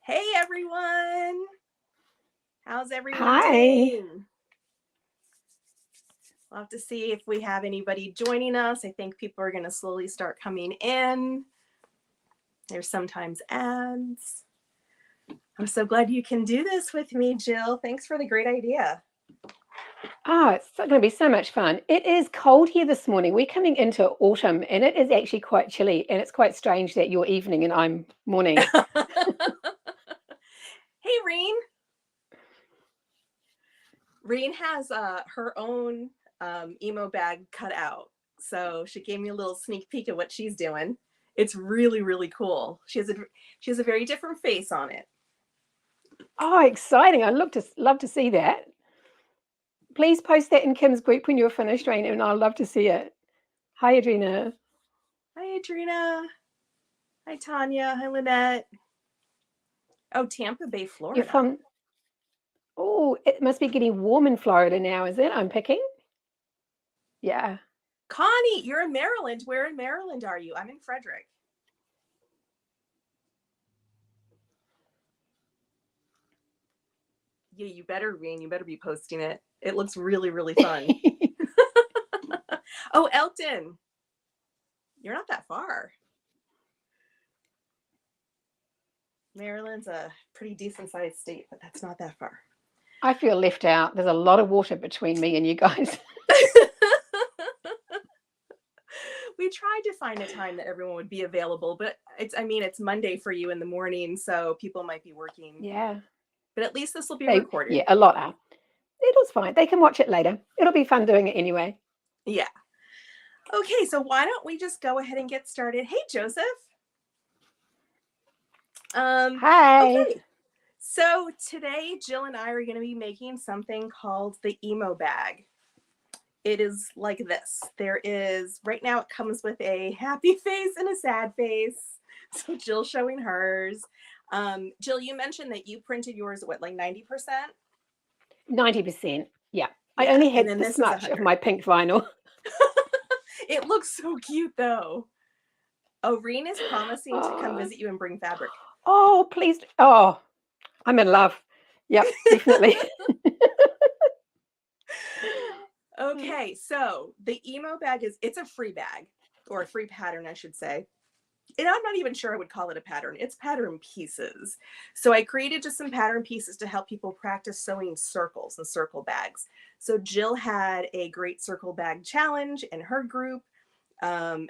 Hey everyone! How's everyone Hi. doing? We'll have to see if we have anybody joining us. I think people are going to slowly start coming in. There's sometimes ads. I'm so glad you can do this with me, Jill. Thanks for the great idea. Oh, it's going to be so much fun. It is cold here this morning. We're coming into autumn and it is actually quite chilly. And it's quite strange that you're evening and I'm morning. Hey, Reen. Reen has her own emo bag cut out. So she gave me a little sneak peek of what she's doing. It's really, really cool. She has a very different face on it. Oh, exciting. I'd love to see that. Please post that in Kim's group when you're finished, Raina, and I'd love to see it. Hi, Adrina. Hi, Adrina. Hi, Tanya. Hi, Lynette. Oh, Tampa Bay, Florida. You're from... Oh, it must be getting warm in Florida now, is it? I'm picking. Yeah. Connie, you're in Maryland. Where in Maryland are you? I'm in Frederick. Yeah, you better, Reen. You better be posting it. It looks really, really fun. Oh, Elton. You're not that far. Maryland's a pretty decent sized state, but that's not that far. I feel left out. There's a lot of water between me and you guys. We tried to find a time that everyone would be available, but it's Monday for you in the morning, so people might be working. Yeah. But at least this will be recorded. Yeah, a lot are. It was fine. They can watch it later. It'll be fun doing it anyway. Yeah. Okay, so why don't we just go ahead and get started? Hey, Joseph. Hi. Okay. So today, Jill and I are going to be making something called the emo bag. It is like this. Right now it comes with a happy face and a sad face. So Jill's showing hers. Jill, you mentioned that you printed yours, what, like 90%? 90%. Yeah. I only had this much of my pink vinyl. It looks so cute though. Oh, Reen is promising to come visit you and bring fabric. Oh, please. Oh, I'm in love. Yep, definitely. Okay, so the emo bag it's a free bag, or a free pattern, I should say. And I'm not even sure I would call it a pattern. It's pattern pieces. So I created just some pattern pieces to help people practice sewing circles and circle bags. So Jill had a great circle bag challenge in her group.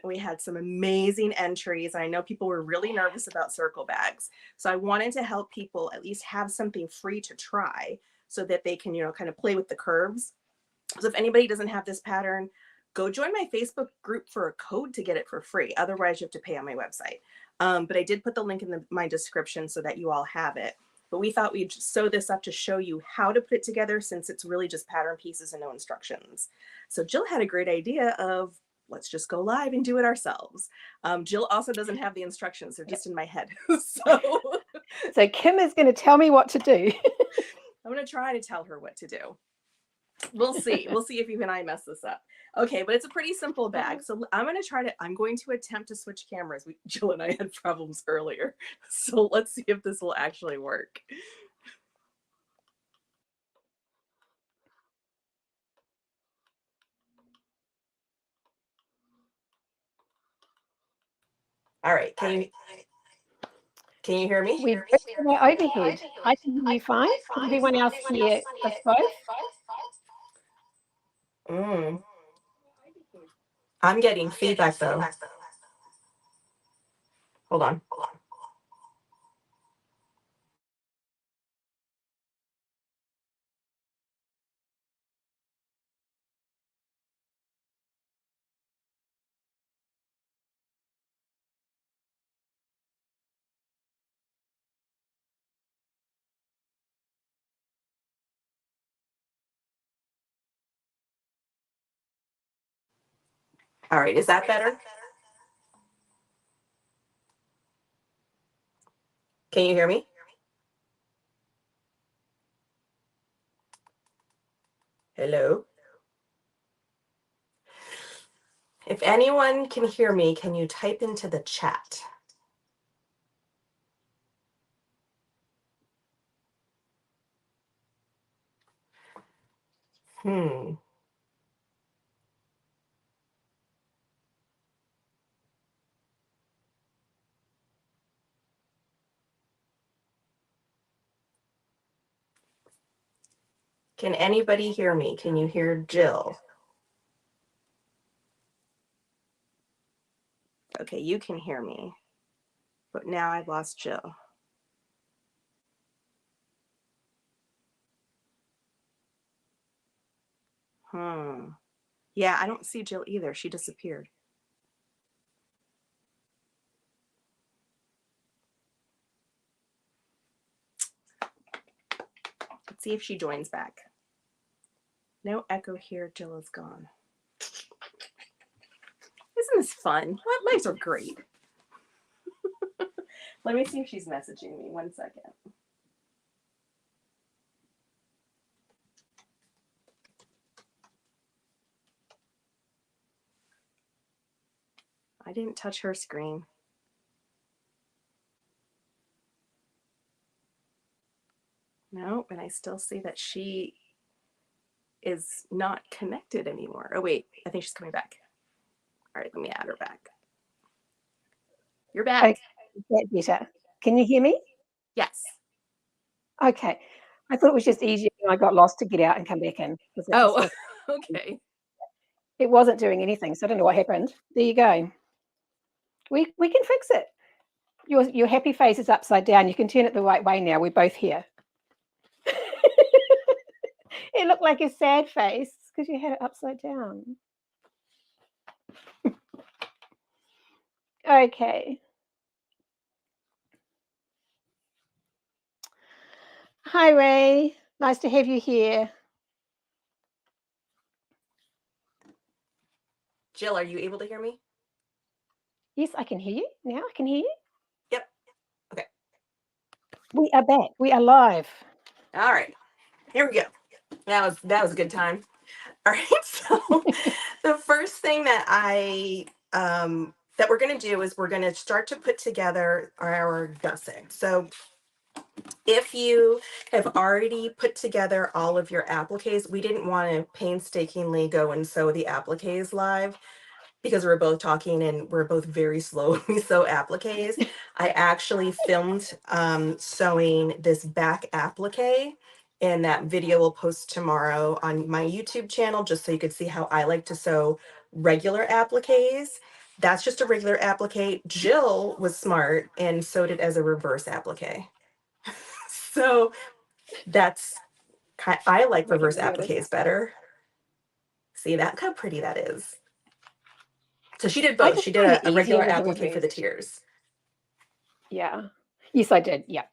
We had some amazing entries. I know people were really nervous about circle bags. So I wanted to help people at least have something free to try so that they can, kind of play with the curves. So if anybody doesn't have this pattern, go join my Facebook group for a code to get it for free. Otherwise, you have to pay on my website. But I did put the link in my description so that you all have it. But we thought we'd sew this up to show you how to put it together, since it's really just pattern pieces and no instructions. So Jill had a great idea of, let's just go live and do it ourselves. Jill also doesn't have the instructions. They're just in my head. So Kim is going to tell me what to do. I'm going to try to tell her what to do. We'll see. We'll see if even I mess this up. Okay, but it's a pretty simple bag. So I'm going to attempt to switch cameras. Jill and I had problems earlier. So let's see if this will actually work. All right. Can you hear me? We're overhead. I can hear you fine. Can everyone else hear us both? I'm getting feedback though. Hold on. All right. Is that better? Can you hear me? Hello? If anyone can hear me, can you type into the chat? Hmm. Can anybody hear me? Can you hear Jill? Okay, you can hear me. But now I've lost Jill. Yeah, I don't see Jill either. She disappeared. Let's see if she joins back. No echo here. Jill is gone. Isn't this fun? Lives are great. Let me see if she's messaging me. 1 second. I didn't touch her screen. No, and I still see that she is not connected anymore. Oh, wait. I think she's coming back. All right, let me add her back. You're back. Okay, that's better. Can you hear me? Yes. Okay. I thought it was just easier when I got lost to get out and come back in. Oh, okay. It wasn't doing anything, so I don't know what happened. There you go. We can fix it. Your happy face is upside down. You can turn it the right way now. We're both here. It looked like a sad face because you had it upside down. Okay. Hi, Ray. Nice to have you here. Jill, are you able to hear me? Yes, I can hear you. Now I can hear you. Yep. Okay. We are back. We are live. All right. Here we go. That was a good time. All right. So the first thing that that we're going to do is we're going to start to put together our gusset. So if you have already put together all of your appliques, we didn't want to painstakingly go and sew the appliques live because we're both talking and we're both very slow when we sew appliques. I actually filmed sewing this back applique, and that video will post tomorrow on my YouTube channel just so you could see how I like to sew regular appliques. That's just a regular applique. Jill was smart and sewed it as a reverse applique. So that's I like reverse appliques better. See that? Look how pretty that is. So she did both. She did a regular applique for the tears. Yeah. Yes, I did. Yeah.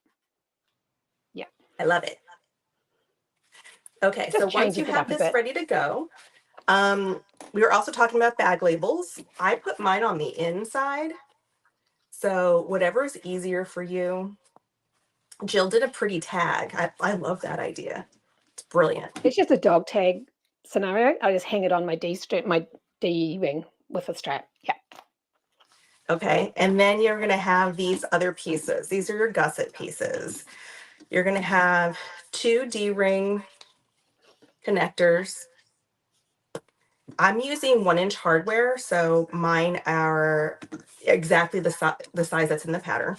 Yeah. I love it. Okay, so once you have this ready to go, we were also talking about bag labels. I put mine on the inside. So whatever is easier for you. Jill did a pretty tag. I love that idea. It's brilliant. It's just a dog tag scenario. I just hang it on my D ring with a strap. Yeah. Okay, and then you're going to have these other pieces. These are your gusset pieces. You're going to have 2 D-ring connectors. I'm using 1-inch hardware, so mine are exactly the size that's in the pattern.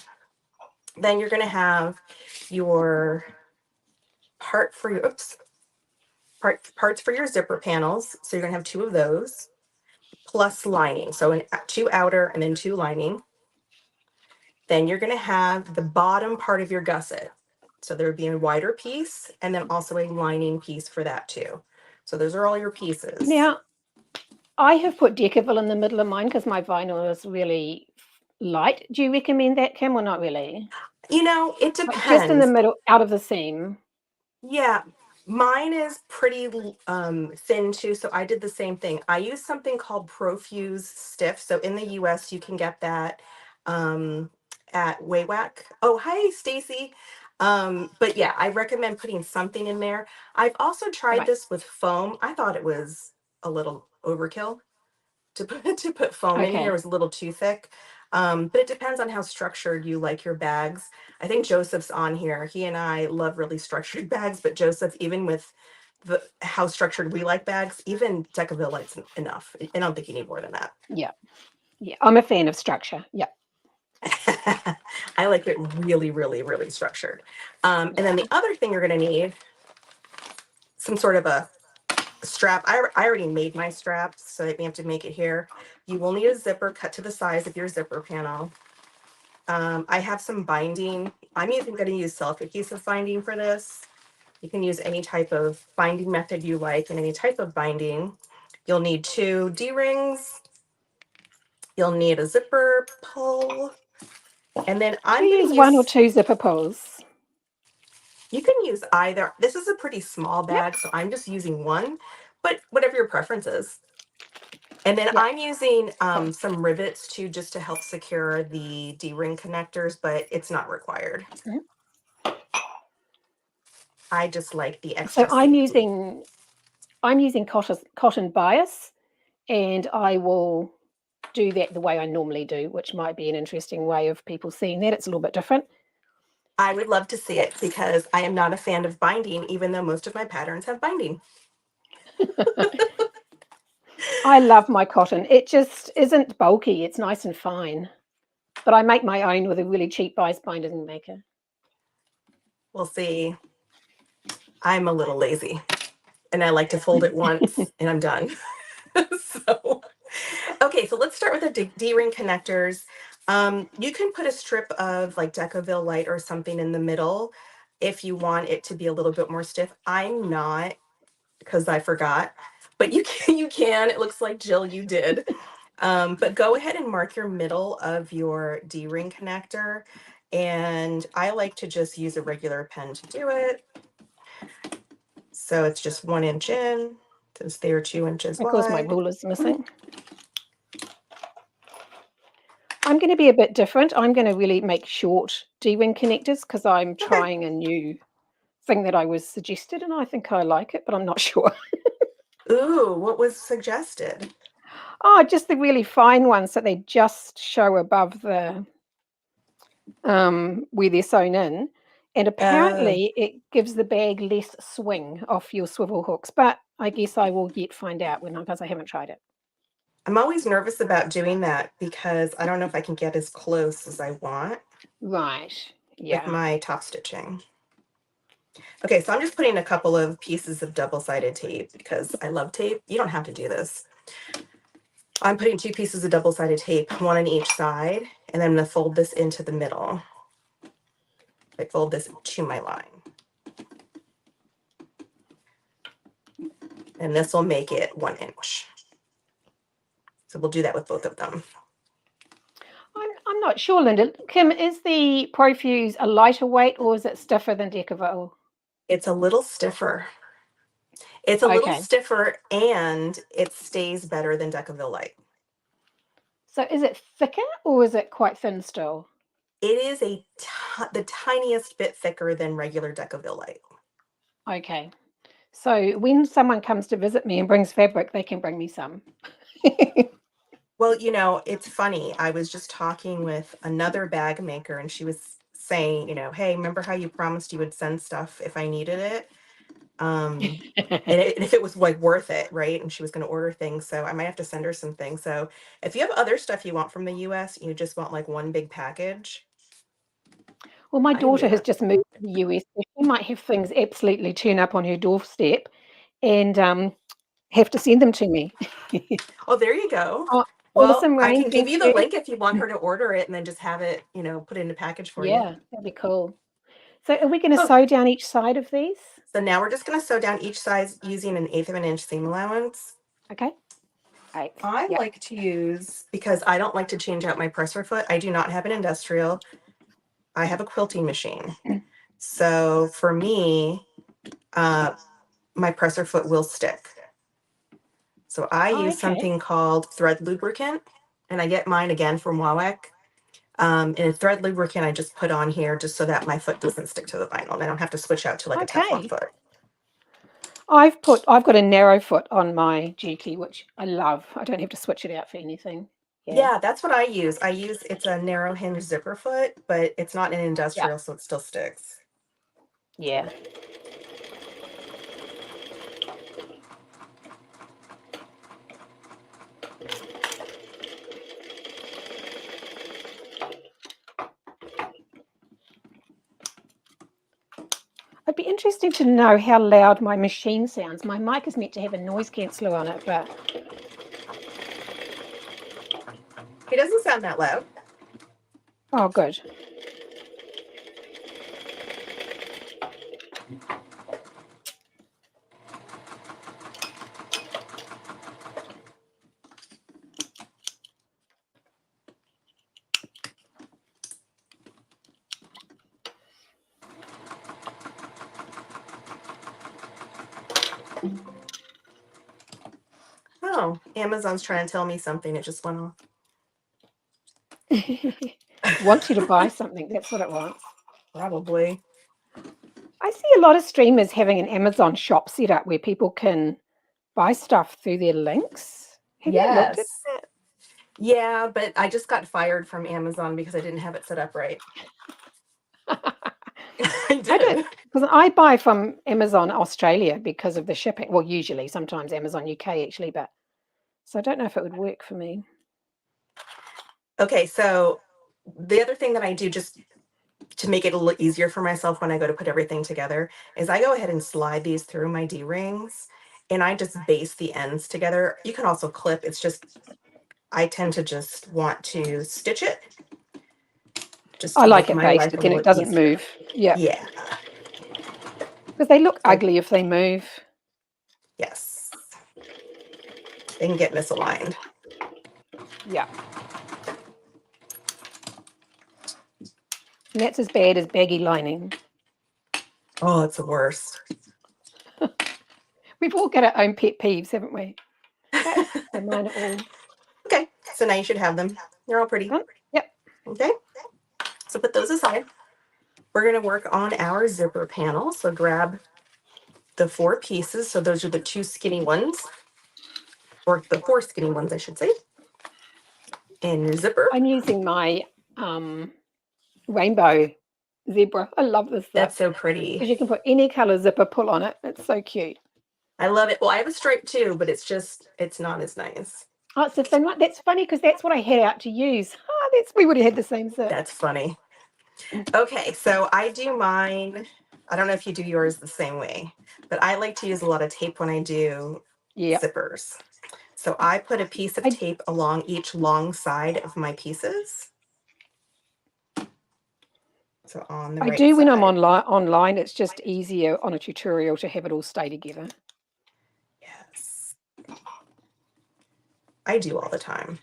Then you're going to have your parts for your zipper panels. So you're going to have 2 of those, plus lining. So 2 outer and then 2 lining. Then you're going to have the bottom part of your gusset. So there would be a wider piece and then also a lining piece for that too. So those are all your pieces. Now, I have put Decaville in the middle of mine because my vinyl is really light. Do you recommend that, Kim, or not really? You know, it depends. Just in the middle, out of the seam. Yeah, mine is pretty thin too, so I did the same thing. I use something called Profuse Stiff. So in the US, you can get that at Waywack. Oh, hi, Stacy. But yeah, I recommend putting something in there. I've also tried this with foam. I thought it was a little overkill to put foam in here. It was a little too thick. But it depends on how structured you like your bags. I think Joseph's on here. He and I love really structured bags, but Joseph, even with how structured we like bags, even Decaville light's enough. I don't think you need more than that. Yeah. Yeah. I'm a fan of structure. Yeah. I like it really, really, really structured. And then the other thing you're going to need, some sort of a strap. I already made my straps, so that we have to make it here. You will need a zipper cut to the size of your zipper panel. I have some binding. I'm even going to use self-adhesive binding for this. You can use any type of binding method you like and any type of binding. You'll need 2 D-rings. You'll need a zipper pull. And then I'm going to use 1 or 2 zipper pulls. You can use either. This is a pretty small bag, so I'm just using 1, but whatever your preference is. And then I'm using some rivets too, just to help secure the D-ring connectors, but it's not required. I just like the extra. So I'm using cotton bias, and I will do that the way I normally do, which might be an interesting way of people seeing that. It's a little bit different. I would love to see it because I am not a fan of binding, even though most of my patterns have binding. I love my cotton. It just isn't bulky. It's nice and fine. But I make my own with a really cheap bias binding maker. We'll see. I'm a little lazy and I like to fold it once and I'm done. So, okay, so let's start with the D-ring connectors. You can put a strip of like Decaville light or something in the middle if you want it to be a little bit more stiff. I'm not, because I forgot, but you can. It looks like, Jill, you did. But go ahead and mark your middle of your D-ring connector. And I like to just use a regular pen to do it. So it's just 1 inch in, since they are 2 inches wide. Because my ruler's missing. I'm going to be a bit different. I'm going to really make short D-ring connectors because I'm trying a new thing that I was suggested, and I think I like it, but I'm not sure. Ooh, what was suggested? Oh, just the really fine ones that they just show above the where they're sewn in. And apparently it gives the bag less swing off your swivel hooks, but I guess I will yet find out because I haven't tried it. I'm always nervous about doing that because I don't know if I can get as close as I want. Right. Yeah. With my top stitching. Okay, so I'm just putting a couple of pieces of double-sided tape because I love tape. You don't have to do this. I'm putting 2 pieces of double-sided tape, 1 on each side, and then I'm going to fold this into the middle. I fold this to my line. And this will make it 1 inch. So we'll do that with both of them. I'm not sure, Linda. Kim, is the Profuse a lighter weight or is it stiffer than Decaville? It's a little stiffer. It's a little stiffer and it stays better than Decaville light. So is it thicker or is it quite thin still? It is the tiniest bit thicker than regular Decaville light. Okay. So when someone comes to visit me and brings fabric, they can bring me some. Well, you know, it's funny. I was just talking with another bag maker and she was saying, you know, hey, remember how you promised you would send stuff if I needed it? And if it was like worth it, right? And she was going to order things. So I might have to send her some things. So if you have other stuff you want from the US, you just want like one big package. Well, my daughter has just moved to the US. So she might have things absolutely turn up on her doorstep and have to send them to me. Oh, there you go. Oh, well, awesome, I Rain. can give you the link if you want her to order it and then just have it, you know, put it in a package for you. Yeah, that'd be cool. So are we going to sew down each side of these? So now we're just going to sew down each side using an 1/8 of an inch seam allowance. Okay. Right. I like to use, because I don't like to change out my presser foot. I do not have an industrial. I have a quilting machine. So for me, my presser foot will stick. So I use something called thread lubricant, and I get mine again from Wawek. And a thread lubricant I just put on here just so that my foot doesn't stick to the vinyl and I don't have to switch out to like a Teflon foot. I've got a narrow foot on my Juki, which I love. I don't have to switch it out for anything. Yeah, that's what I use. It's a narrow hinge zipper foot, but it's not an industrial, so it still sticks. Yeah. I'd be interested to know how loud my machine sounds. My mic is meant to have a noise canceller on it, but It doesn't sound that loud. oh, good. Oh, Amazon's trying to tell me something. It just went off. Wants you to buy something. That's what it wants. Probably. I see a lot of streamers having an Amazon shop set up where people can buy stuff through their links. Have you looked at Yes. Yeah, but I just got fired from Amazon because I didn't have it set up right. that? I did. Because I buy from Amazon Australia because of the shipping. Well, usually, sometimes Amazon UK actually, but so I don't know if it would work for me. Okay, so the other thing that I do just to make it a little easier for myself when I go to put everything together is I go ahead and slide these through my D-rings and I just base the ends together. You can also clip. It's just, I tend to just want to stitch it. Just I to like make it my life based, a then it little doesn't easier. move. Yeah. Yeah. Because they look So, ugly if they move. yes. They can get misaligned. Yeah. And that's as bad as baggy lining. Oh, it's the worst. We've all got our own pet peeves, haven't we? Okay, so mine are all Okay, so now you should have them. They're all pretty. done. Yep. Okay, so put those aside. We're going to work on our zipper panel. So grab the 4 pieces. So those are the 2 skinny ones, or the 4 skinny ones, I should say. And your zipper. I'm using my rainbow zebra. I love this zip. That's so pretty. Because you can put any color zipper pull on it. It's so cute. I love it. Well, I have a stripe too, but it's not as nice. Oh, it's the same one. That's funny because that's what I had out to use. We would have had the same zip. That's funny. Okay, so I do mine. I don't know if you do yours the same way, but I like to use a lot of tape when I do zippers. So I put a piece of tape along each long side of my pieces. So on the right do when side. I'm online. It's just easier on a tutorial to have it all stay together. Yes. I do all the time.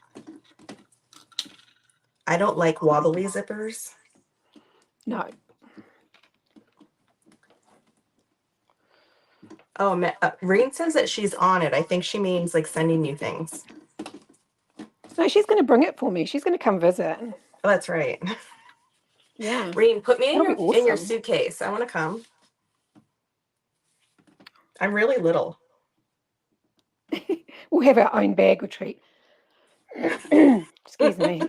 I don't like wobbly zippers. No. Oh, Reen says that she's on it. I think she means like sending you things. No, she's going to bring it for me. She's going to come visit. Oh, that's right. Yeah. Reen, put me in your awesome. suitcase. I want to come. I'm really little. We'll have our own bag retreat. Excuse me.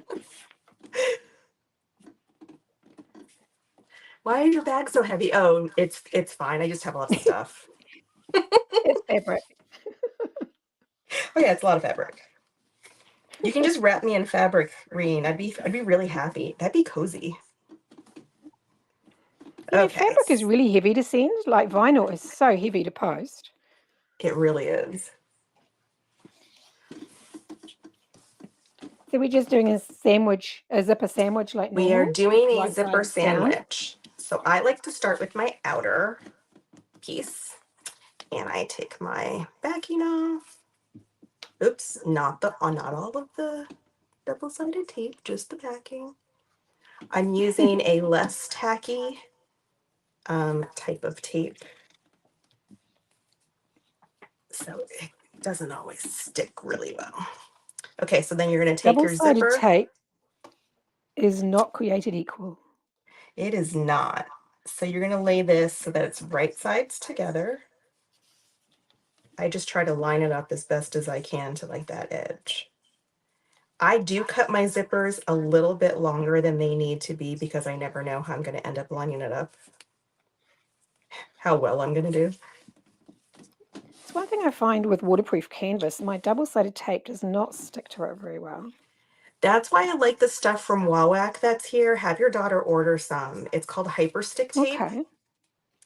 Why is your bag so heavy? Oh, it's fine. I just have lots of stuff. It's fabric. Oh yeah, it's a lot of fabric. You can just wrap me in fabric, Reen. I'd be really happy. That'd be cozy. Yeah, fabric is really heavy to send. Like vinyl is so heavy to post. It really is. So we're just doing a zipper sandwich like normal? We are doing a right zipper side down. sandwich. So I like to start with my outer piece. And I take my backing off. Oops, not all of the double-sided tape, just the backing. I'm using a less tacky type of tape. So it doesn't always stick really well. Okay, so then you're going to take your zipper. Double-sided tape is not created equal. It is not. So you're going to lay this so that it's right sides together. I just try to line it up as best as I can to like that edge. I do cut my zippers a little bit longer than they need to be because I never know how I'm going to end up lining it up, how well I'm going to do. It's one thing I find with waterproof canvas, my double-sided tape does not stick to it very well. That's why I like the stuff from Wawak that's here. Have your daughter order some. It's called Hyperstick tape. Okay.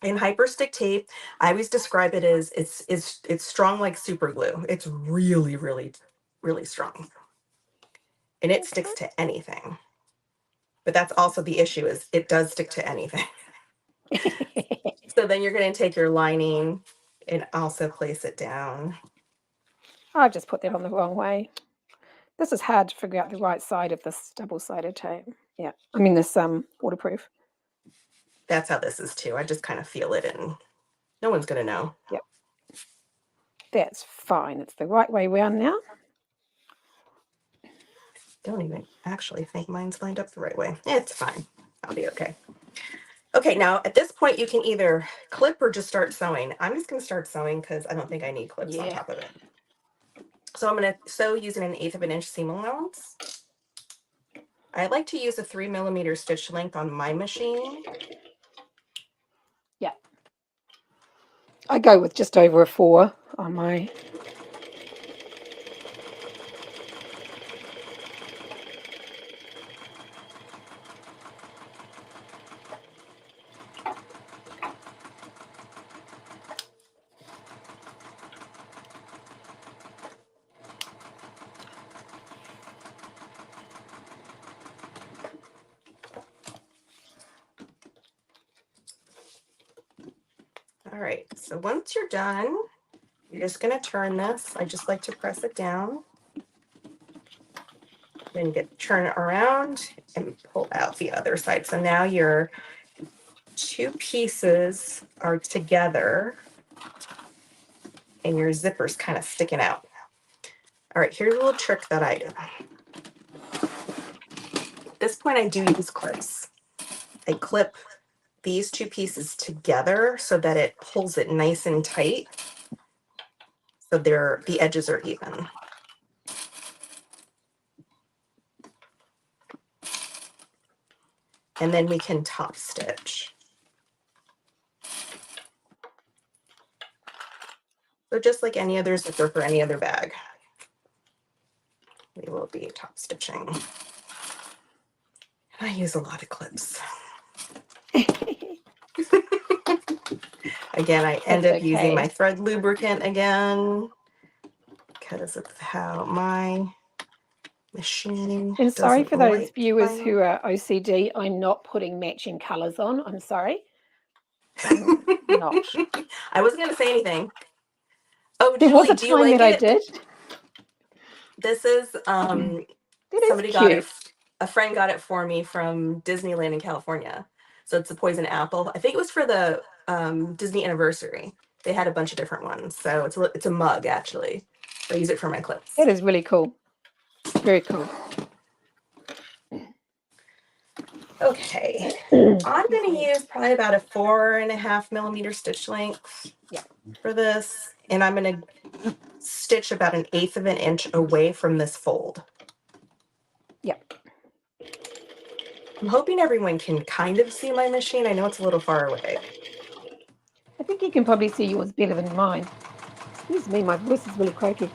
And hyper stick tape, I always describe it as it's strong like super glue. It's really, really, really strong. And it sticks to anything. But that's also the issue, is it does stick to anything. So then you're going to take your lining and also place it down. I've just put that on the wrong way. This is hard to figure out the right side of this double-sided tape. Yeah, I mean this waterproof. That's how this is too. I just kind of feel it and no one's going to know. Yep. That's fine. It's the right way around now. Don't even actually think mine's lined up the right way. It's fine. I'll be okay. Okay, now at this point you can either clip or just start sewing. I'm just going to start sewing because I don't think I need clips on top of it. So I'm going to sew using 1/8 of an inch seam allowance. I like to use a 3mm stitch length on my machine. Yeah. I go with just over a 4 on my. All right, so once you're done, you're just going to turn this. I just like to press it down. Then you get turn it around and pull out the other side. So now your 2 pieces are together and your zipper's kind of sticking out. All right, here's a little trick that I do. At this point, I do use clips. I clip these 2 pieces together so that it pulls it nice and tight, so the edges are even. And then we can top stitch. So just like any other zipper for any other bag, we will be top stitching. I use a lot of clips. Again, I end up using my thread lubricant again because of how my machine. And sorry for those viewers who are OCD, I'm not putting matching colors on. I'm sorry. I'm not. I wasn't going to say anything. Oh, there Julie, was a do you time like that it? I did. This is somebody cute. got it. A friend got it for me from Disneyland in California. So it's a poison apple. I think it was for the Disney anniversary. They had a bunch of different ones. So it's a mug actually. I use it for my clips. It is really cool. Very cool. Okay, I'm going to use probably about a 4.5mm stitch length for this, and I'm going to stitch about 1/8 of an inch away from this fold. Yep. I'm hoping everyone can kind of see my machine. I know it's a little far away. I think you can probably see yours better than mine. Excuse me, my voice is really croaky.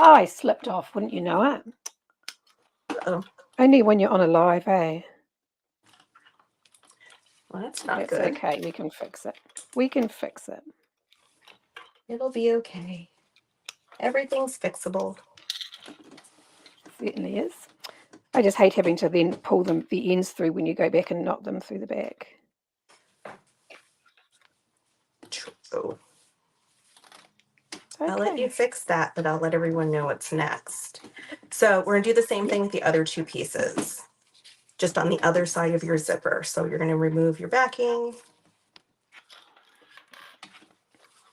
Oh, I slipped off, wouldn't you know it? Uh-oh. Only when you're on a live, eh? Well, that's not good. That's okay. We can fix it. We can fix it. It'll be okay. Everything's fixable. Certainly is. I just hate having to then pull the ends through when you go back and knot them through the back. True. Okay. I'll let you fix that, but I'll let everyone know what's next. So we're going to do the same thing with the other 2 pieces, just on the other side of your zipper. So you're going to remove your backing,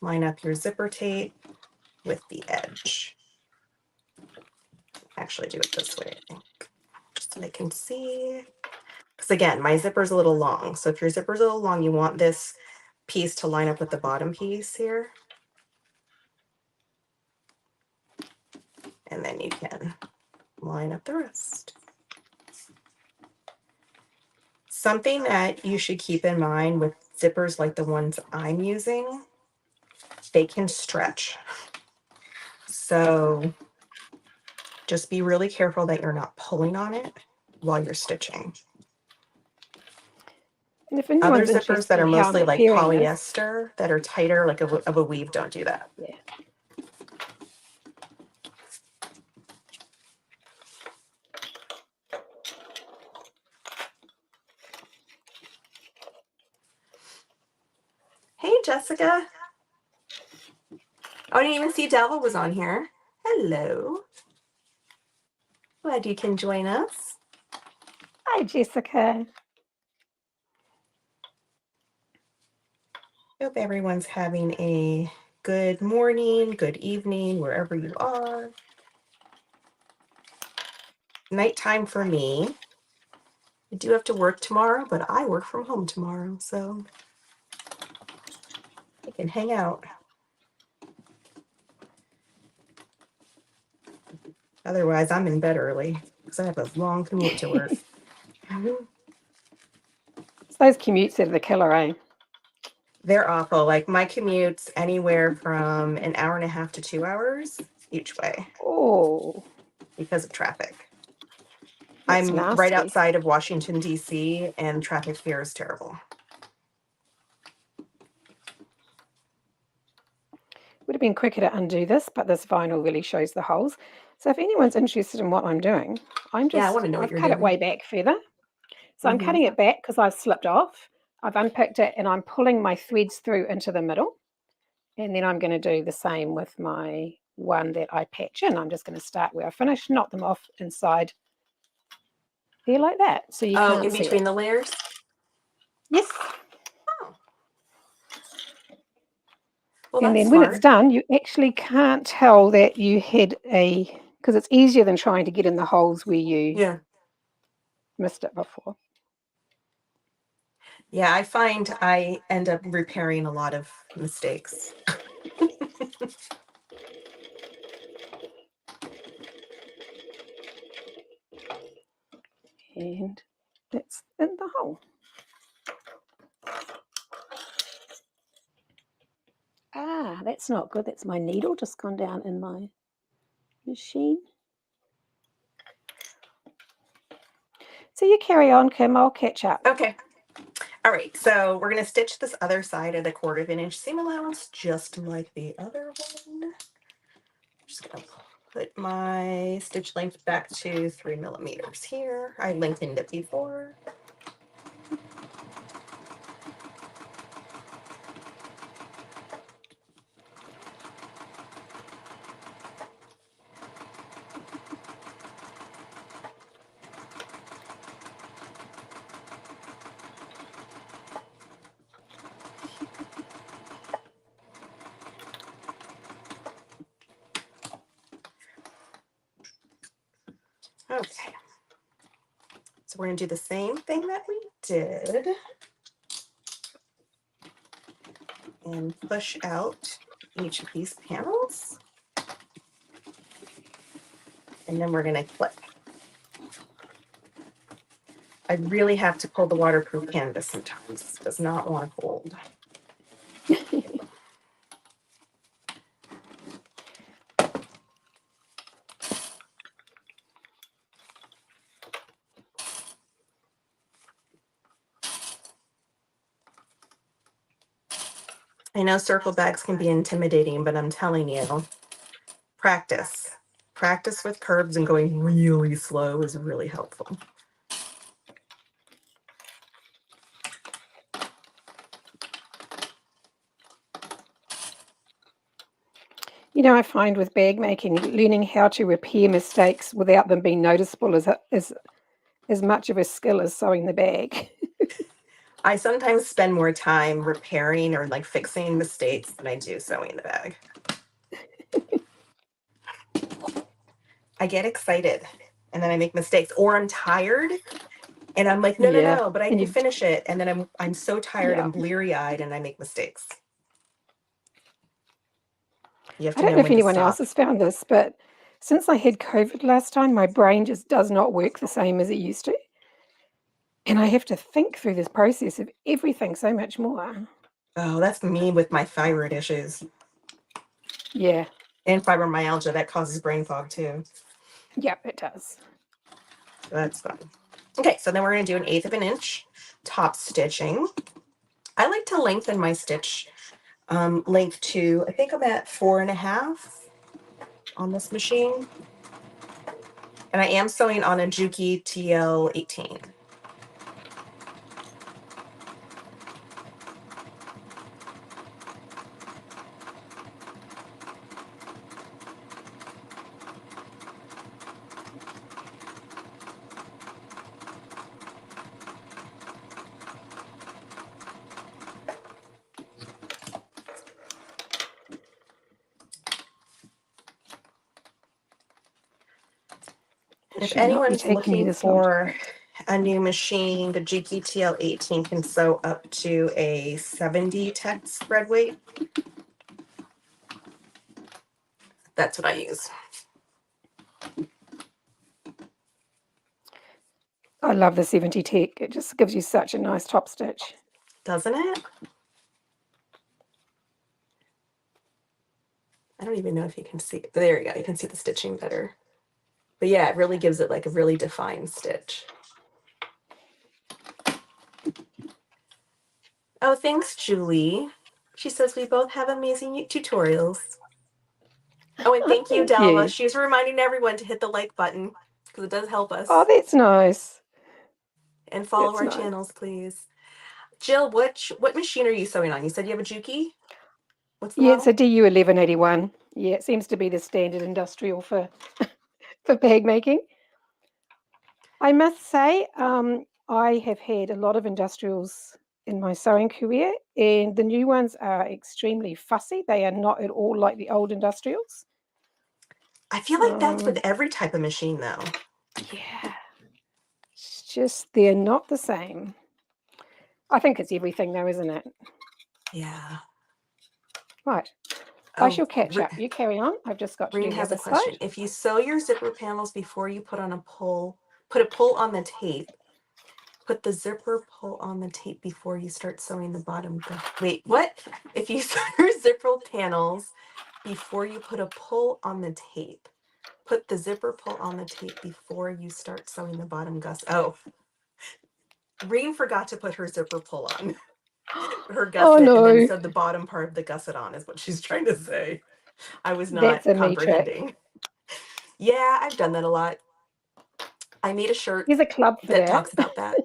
line up your zipper tape with the edge. Actually do it this way, I think, just so they can see. Because again, my zipper's a little long. So if your zipper's a little long, you want this piece to line up with the bottom piece here. And then you can line up the rest. Something that you should keep in mind with zippers like the ones I'm using, they can stretch. So just be really careful that you're not pulling on it while you're stitching. And if Other anyone's zippers that interested are in how I'm mostly like preparing this, polyester that are tighter, like of a weave, don't do that. yeah. Hey, Jessica. I didn't even see Devil was on here. Hello. Glad you can join us. Hi, Jessica. Hope everyone's having a good morning, good evening, wherever you are. Nighttime for me. I do have to work tomorrow, but I work from home tomorrow, so I can hang out. Otherwise, I'm in bed early because I have a long commute to work. It's those commutes that are the killer, eh? They're awful. Like my commute's anywhere from an hour and a half to 2 hours each way Oh, because of traffic. that's I'm right nasty. outside of Washington, D.C., and traffic here is terrible. Would have been quicker to undo this, but this vinyl really shows the holes. So if anyone's interested in what I'm doing, I've cut it way back further. So I'm cutting it back because I've slipped off. I've unpicked it and I'm pulling my threads through into the middle. And then I'm going to do the same with my one that I patch in. I'm just going to start where I finish, knock them off inside there like that. So you can't in see between it. the layers? Yes. Oh. Well, And that's then smart. when it's done, you actually can't tell that you had because it's easier than trying to get in the holes where you missed it before. Yeah, I find I end up repairing a lot of mistakes. And that's in the hole. Ah, that's not good. That's my needle just gone down in my machine. So you carry on, Kim. I'll catch up. Okay. All right. So we're going to stitch this other side at a 1/4 of an inch seam allowance, just like the other one. Just going to put my stitch length back to 3 millimeters here. I lengthened it before. Okay. So we're going to do the same thing that we did and push out each of these panels. And then we're going to clip. I really have to pull the waterproof canvas sometimes. It does not want to hold. I know circle bags can be intimidating, but I'm telling you, practice. Practice with curves and going really slow is really helpful. You know, I find with bag making, learning how to repair mistakes without them being noticeable is as much of a skill as sewing the bag. I sometimes spend more time repairing or like fixing mistakes than I do sewing the bag. I get excited and then I make mistakes, or I'm tired and I'm like, no, but I can finish it. And then I'm so tired and bleary-eyed and I make mistakes. You have to I don't know if when to anyone else stop. has found this, but since I had COVID last time, my brain just does not work the same as it used to. And I have to think through this process of everything so much more. Oh, that's me with my thyroid issues. Yeah. And fibromyalgia, that causes brain fog too. Yep, it does. So that's fun. Okay, so then we're going to do 1/8 of an inch top stitching. I like to lengthen my stitch length to, I think I'm at 4.5 on this machine. And I am sewing on a Juki TL18. If anyone's looking for a new machine, the Juki TL18 can sew up to a 70 text spread weight. That's what I use. I love the 70 tech. It just gives you such a nice top stitch. Doesn't it? I don't even know if you can see it. There you go. You can see the stitching better. But yeah, it really gives it like a really defined stitch. Oh, thanks, Julie. She says we both have amazing tutorials. Oh, and thank you, Dalva. She's reminding everyone to hit the like button because it does help us. Oh, that's nice. And follow our channels, please. Jill, what machine are you sewing on? You said you have a Juki? What's the model? It's a DU 1181. Yeah, it seems to be the standard industrial for bag making. I must say, I have had a lot of industrials in my sewing career, and the new ones are extremely fussy. They are not at all like the old industrials. I feel like that's with every type of machine, though. Yeah. It's just, they're not the same. I think it's everything, though, isn't it? Yeah. Right. I shall catch up. You carry on. I've just got to do the other side. If you sew your zipper panels before you put a pull on the tape. Put the zipper pull on the tape before you start sewing the bottom. Wait, what? If you sew your zipper panels before you put a pull on the tape, put the zipper pull on the tape before you start sewing the bottom gusset. Oh, Reen forgot to put her zipper pull on. Her gusset, and then sewed the bottom part of the gusset on, is what she's trying to say. I was not comprehending. Yeah, I've done that a lot. I made a shirt There's a club for that talks about that.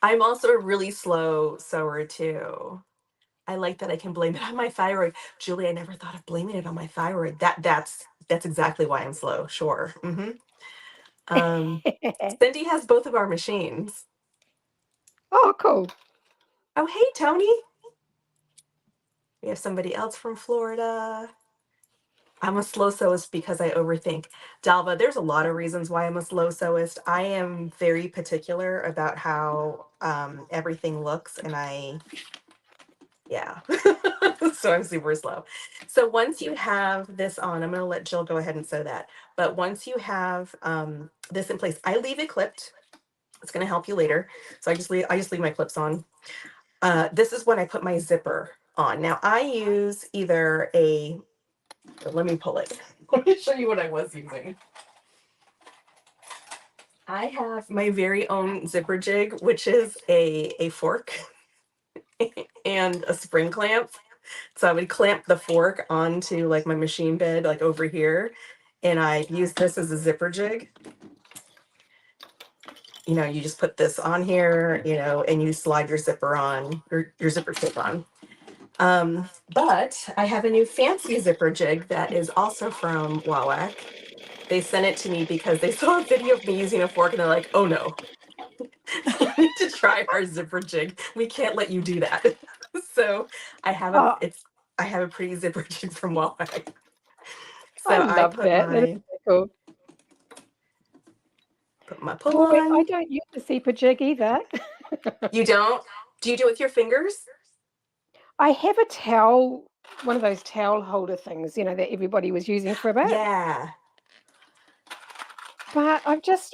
I'm also a really slow sewer too. I like that I can blame it on my thyroid. Julie, I never thought of blaming it on my thyroid. That's exactly why I'm slow. Sure. Cindy has both of our machines. Oh, cool. Oh, hey, Tony. We have somebody else from Florida. I'm a slow sewist because I overthink. Dalva, there's a lot of reasons why I'm a slow sewist. I am very particular about how everything looks, and yeah. So I'm super slow. So once you have this on, I'm going to let Jill go ahead and sew that. But once you have this in place, I leave it clipped. It's going to help you later. So I just leave my clips on. This is when I put my zipper on. Now I use either let me pull it. Let me show you what I was using. I have my very own zipper jig, which is a fork and a spring clamp. So I would clamp the fork onto like my machine bed, like over here, and I use this as a zipper jig. You just put this on here, and you slide your zipper on, your zipper tip on. But I have a new fancy zipper jig that is also from Wawak. They sent it to me because they saw a video of me using a fork, and they're like, "Oh no, you need to try our zipper jig. We can't let you do that." So I have a pretty zipper jig from Wawak. So I love that. That is cool. Put my pull on. I don't use the zipper jig either. You don't? Do you do it with your fingers? I have a towel, one of those towel holder things, that everybody was using for a bit. Yeah. But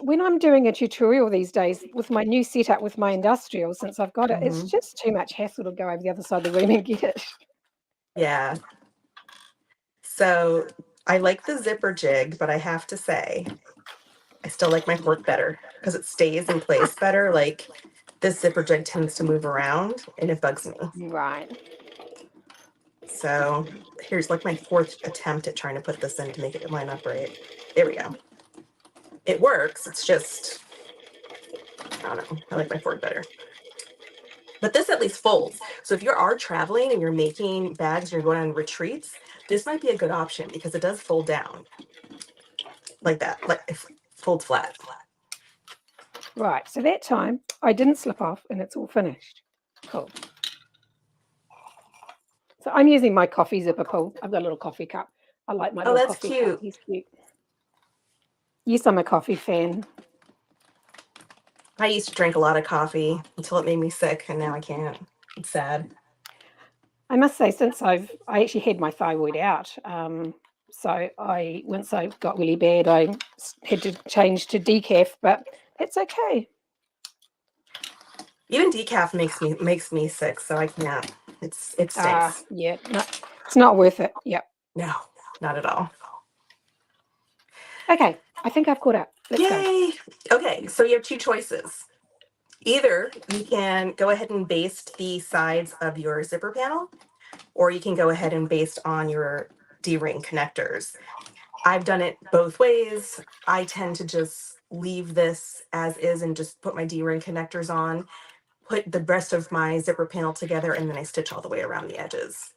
when I'm doing a tutorial these days with my new setup with my industrial, since I've got it, it's just too much hassle to go over the other side of the room and get it. Yeah. So I like the zipper jig, but I have to say, I still like my fork better because it stays in place better. Like this zipper jig tends to move around and it bugs me. Right. So here's like my fourth attempt at trying to put this in to make it line up right. There we go. It works. It's just, I don't know. I like my fork better. But this at least folds. So if you are traveling and you're making bags and you're going on retreats, this might be a good option because it does fold down like that. Like it folds flat. Right. So that time I didn't slip off and it's all finished. Cool. So I'm using my coffee zipper pull. I've got a little coffee cup. I like my little coffee cup. He's cute. Yes, I'm a coffee fan. I used to drink a lot of coffee until it made me sick, and now I can't. It's sad. I must say, since I actually had my thyroid out, so once I got really bad, I had to change to decaf, but it's okay. Even decaf makes me sick, so I can't. It stinks. Yeah, no, it's not worth it. Yep. No, not at all. Okay, I think I've caught up. Let's go. Okay, so you have two choices. Either you can go ahead and baste the sides of your zipper panel, or you can go ahead and baste on your D-ring connectors. I've done it both ways. I tend to just leave this as is and just put my D-ring connectors on, put the rest of my zipper panel together, and then I stitch all the way around the edges,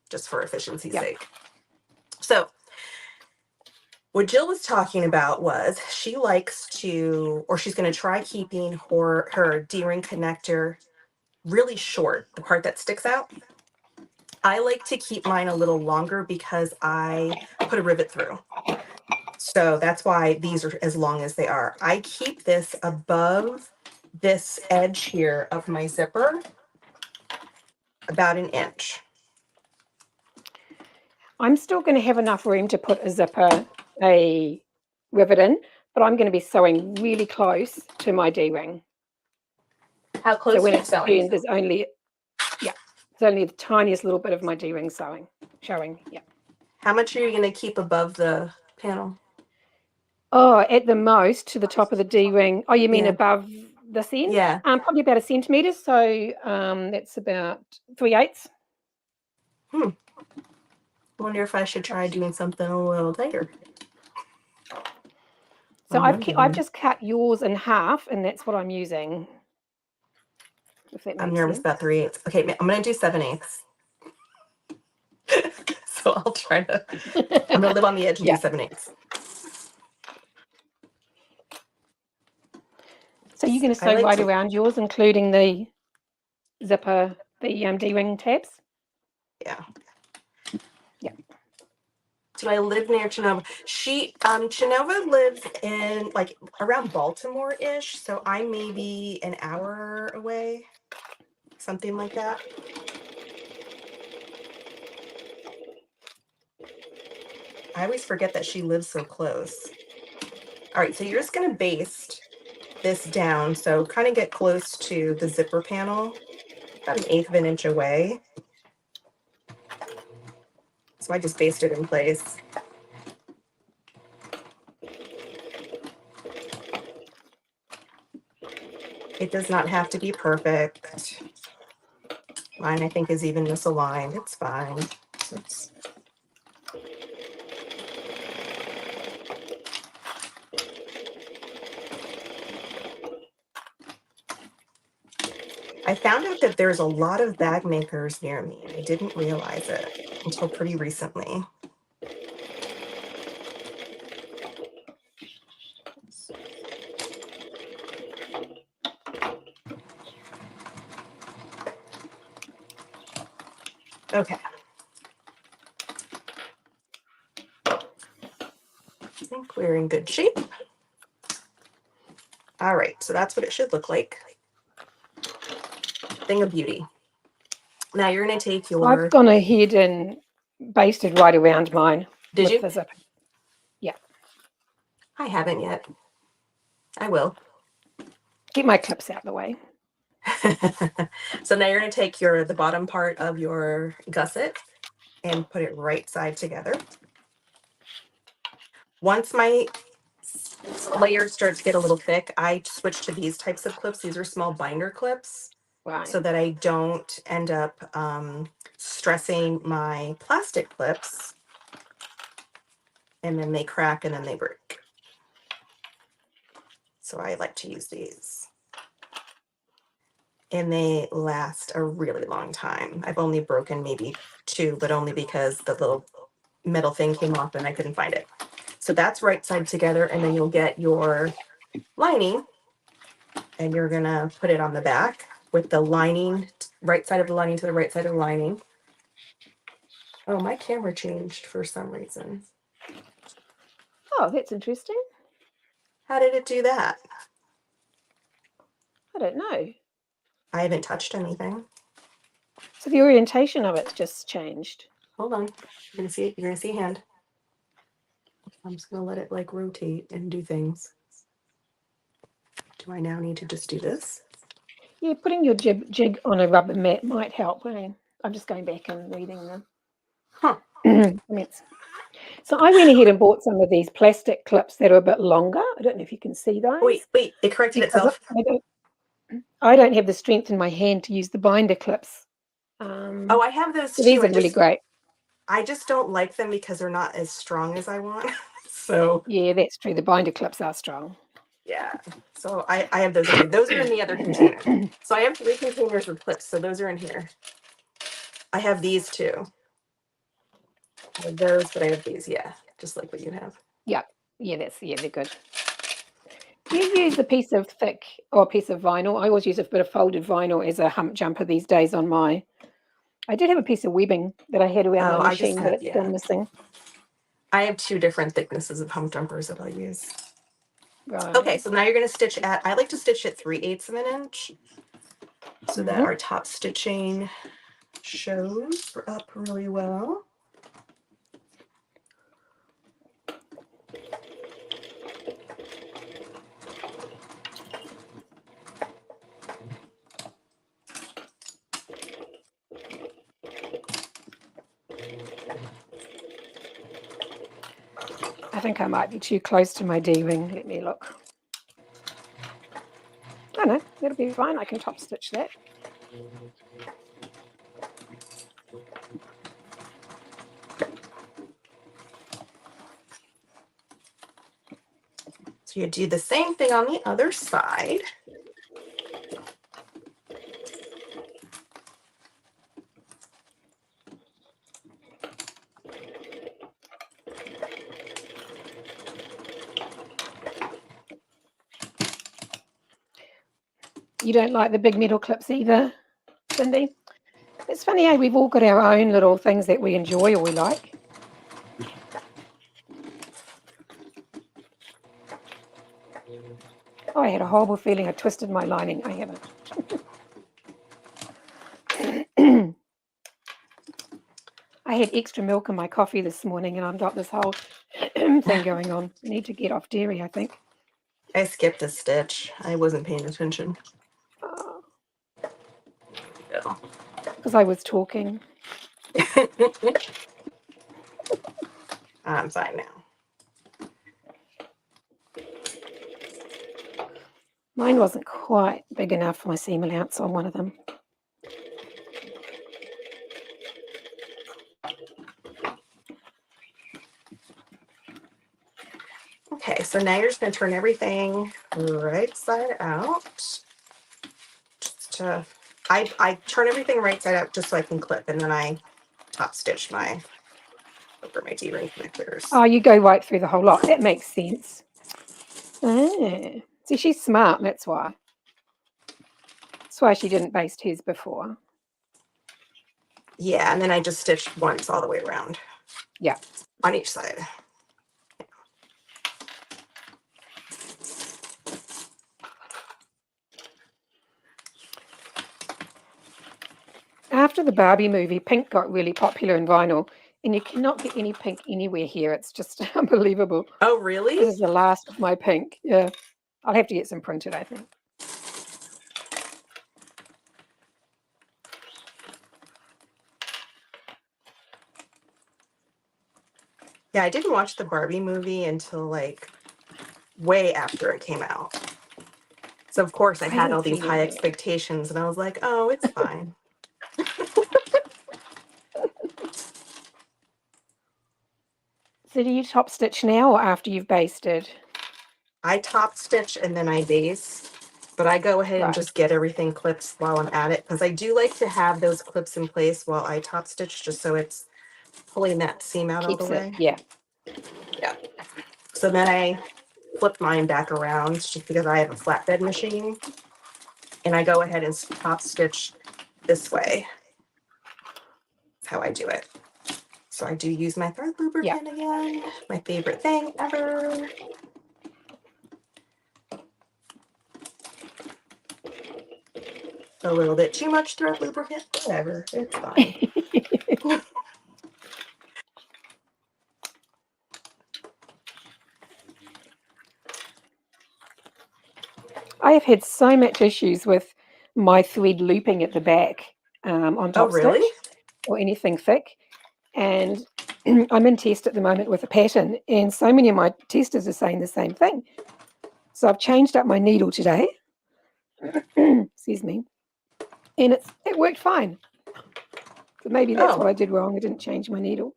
just for efficiency's sake. So what Jill was talking about was she likes to, or she's going to try keeping her D-ring connector really short, the part that sticks out. I like to keep mine a little longer because I put a rivet through. So that's why these are as long as they are. I keep this above this edge here of my zipper about an inch. I'm still going to have enough room to put a rivet in, but I'm going to be sewing really close to my D-ring. How close so when it's turned, there's only the tiniest little bit of my D-ring showing. Yeah. How much are you going to keep above the panel? Oh, at the most to the top of the D-ring. Oh, you mean above this end? Yeah. Probably about 1 centimetre. So that's about 3/8. I wonder if I should try doing something a little tighter. So I've just cut yours in half, and that's what I'm using. I'm nervous about 3/8. Okay, I'm going to do 7/8. So I'll try to. I'm going to live on the edge and do 7/8. So you're going to sew right around yours, including the zipper, the D-ring tabs? Yeah. Yeah. Do I live near Chenova? Chenova lives in like around Baltimore-ish, so I'm maybe an hour away, something like that. I always forget that she lives so close. All right, so you're just going to baste this down, so kind of get close to the zipper panel, about 1/8 of an inch away. So I just baste it in place. It does not have to be perfect. Mine, I think, is even misaligned. It's fine. I found out that there's a lot of bag makers near me. I didn't realize it until pretty recently. Okay. I think we're in good shape. All right, so that's what it should look like. Thing of beauty. Now you're going to take your... I've gone ahead and basted right around mine. Did you? The zipper. Yeah. I haven't yet. I will. Get my clips out of the way. So now you're going to take the bottom part of your gusset and put it right side together. Once my layer starts to get a little thick, I switch to these types of clips. These are small binder clips, Right. so that I don't end up stressing my plastic clips, and then they crack and then they break. So I like to use these. And they last a really long time. I've only broken maybe 2, but only because the little metal thing came off and I couldn't find it. So that's right side together, and then you'll get your lining, and you're gonna put it on the back with the lining, right side of the lining to the right side of the lining. Oh, my camera changed for some reason. Oh, that's interesting. How did it do that? I don't know. I haven't touched anything. So the orientation of it's just changed. Hold on. You're gonna see it. You're gonna see a hand. I'm just gonna let it like rotate and do things. Do I now need to just do this? Yeah, putting your jig on a rubber mat might help. I'm just going back and reading them. Huh. So I went ahead and bought some of these plastic clips that are a bit longer. I don't know if you can see those. Wait, it corrected itself. I don't have the strength in my hand to use the binder clips. Oh, I have those too. These are really great. I just don't like them because they're not as strong as I want. So yeah, that's true. The binder clips are strong. Yeah. So I have those. Those are in the other container. So I have 3 containers with clips. So those are in here. I have these too. I have those, but I have these. Yeah, just like what you have. Yeah. Yeah, they're good. Do you use a piece of thick or a piece of vinyl? I always use a bit of folded vinyl as a hump jumper these days on my. I did have a piece of webbing that I had around my machine, but it's still missing. I have 2 different thicknesses of hump jumpers that I'll use. Right. Okay, so now you're going to stitch at, I like to stitch at 3/8 of an inch so that our top stitching shows up really well. I think I might be too close to my D-ring. Let me look. Oh no, that'll be fine. I can top stitch that. So you do the same thing on the other side. You don't like the big metal clips either, Cindy? It's funny, eh? We've all got our own little things that we enjoy or we like. Oh, I had a horrible feeling I twisted my lining. I haven't. I had extra milk in my coffee this morning and I've got this whole thing going on. I need to get off dairy, I think. I skipped a stitch. I wasn't paying attention. Because I was talking. I'm fine now. Mine wasn't quite big enough for my seam allowance on one of them. Okay, so now you're just going to turn everything right side out. I turn everything right side out just so I can clip, and then I top stitch over my D-ring connectors. Oh, you go right through the whole lot. That makes sense. Ah. See, she's smart, that's why. That's why she didn't baste hers before. Yeah, and then I just stitched once all the way around. Yeah. On each side. After the Barbie movie, pink got really popular in vinyl, and you cannot get any pink anywhere here. It's just unbelievable. Oh, really? This is the last of my pink. Yeah. I'll have to get some printed, I think. Yeah, I didn't watch the Barbie movie until like way after it came out. So of course I had all these high expectations and I was like, oh, it's fine. So do you top stitch now or after you've basted? I top stitch and then I baste, but I go ahead and just get everything clipped while I'm at it, because I do like to have those clips in place while I top stitch, just so it's pulling that seam out all the way. Yeah. Yeah. So then I flip mine back around just because I have a flatbed machine, and I go ahead and top stitch this way. That's how I do it. So I do use my thread lubricant again, my favorite thing ever. A little bit too much thread lubricant, whatever, it's fine. I have had so much issues with my thread looping at the back on top stitch or anything thick. And I'm in test at the moment with a pattern, and so many of my testers are saying the same thing. So I've changed up my needle today. Excuse me. And it worked fine. So maybe that's what I did wrong. I didn't change my needle.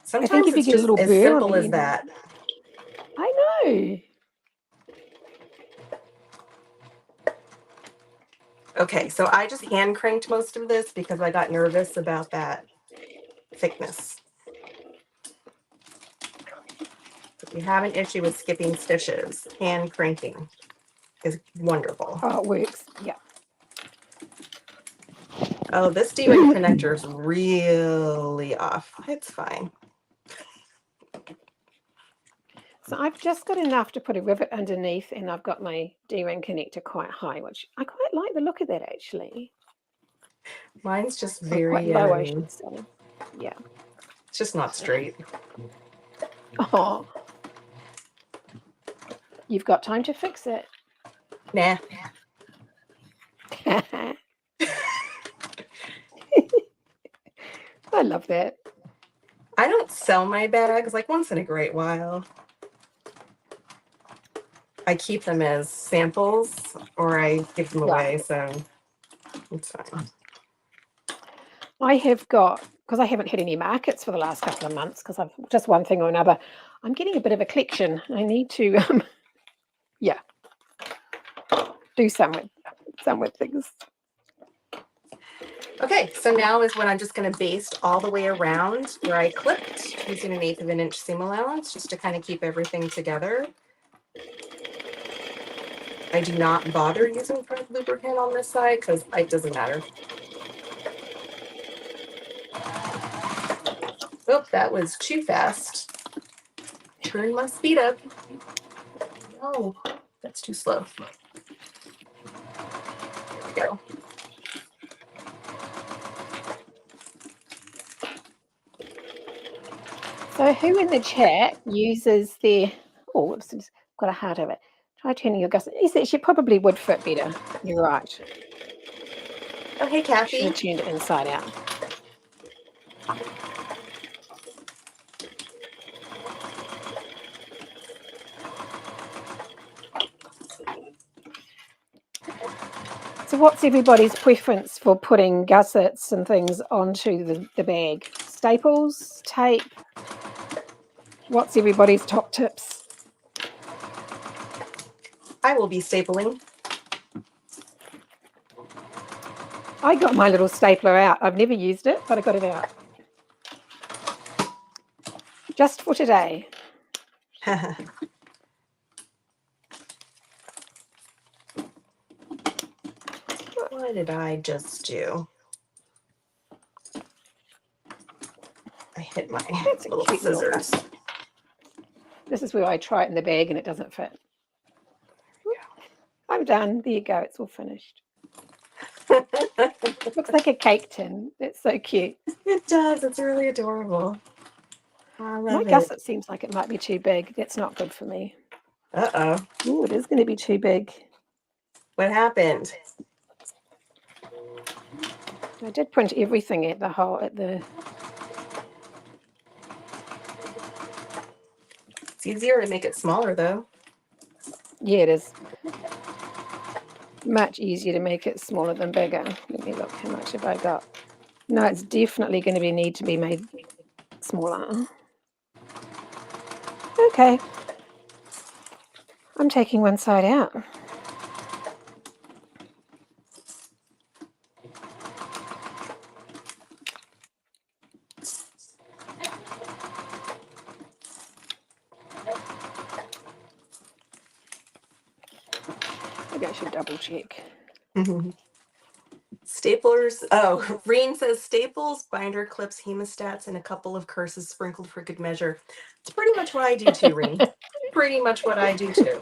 Sometimes I think if you get a little burr, as simple as that. I know. Okay, so I just hand cranked most of this because I got nervous about that thickness. If you have an issue with skipping stitches, hand cranking is wonderful. Oh, it works. Yeah. Oh, this D-ring connector is really off. It's fine. So I've just got enough to put a rivet underneath, and I've got my D-ring connector quite high, which I quite like the look of that actually. Mine's just very quite low, I should say. Yeah. It's just not straight. Oh. You've got time to fix it. Nah. I love that. I don't sell my bags like once in a great while. I keep them as samples or I give them away, so it's fine. I have got, because I haven't had any markets for the last couple of months, because I've just one thing or another, I'm getting a bit of a collection. I need to, do some with things. Okay, so now is when I'm just going to baste all the way around where I clipped using 1/8 of an inch seam allowance just to kind of keep everything together. I do not bother using thread lubricant on this side because it doesn't matter. Oh, that was too fast. Turn my speed up. No, that's too slow. There we go. So who in the chat uses their, oh, whoops, just got a heart of it. Try turning your gusset. Yes, she probably would fit better. You're right. Oh, hey, Kathy. Should have turned it inside out. So what's everybody's preference for putting gussets and things onto the bag? Staples, tape? What's everybody's top tips? I will be stapling. I got my little stapler out. I've never used it, but I got it out. Just for today. What did I just do? I hit my little scissors. This is where I try it in the bag and it doesn't fit. I'm done. There you go. It's all finished. Looks like a cake tin. That's so cute. It does. It's really adorable. My gusset seems like it might be too big. That's not good for me. Uh-oh. Oh, it is going to be too big. What happened? I did print everything at the hole at the. It's easier to make it smaller though. Yeah, it is. Much easier to make it smaller than bigger. Let me look, how much have I got? No, it's definitely going to need to be made smaller. Okay. I'm taking one side out. Maybe I should double check. Staplers. Oh, Reen says staples, binder clips, hemostats, and a couple of curses sprinkled for good measure. It's pretty much what I do too, Reen. Pretty much what I do too.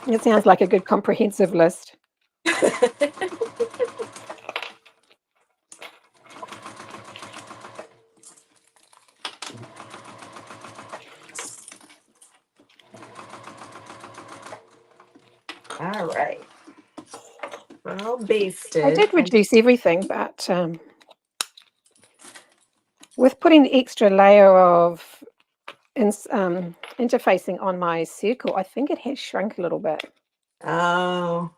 It sounds like a good comprehensive list. All right. We're all basted. I did reduce everything, but with putting the extra layer of interfacing on my circle, I think it has shrunk a little bit. Oh.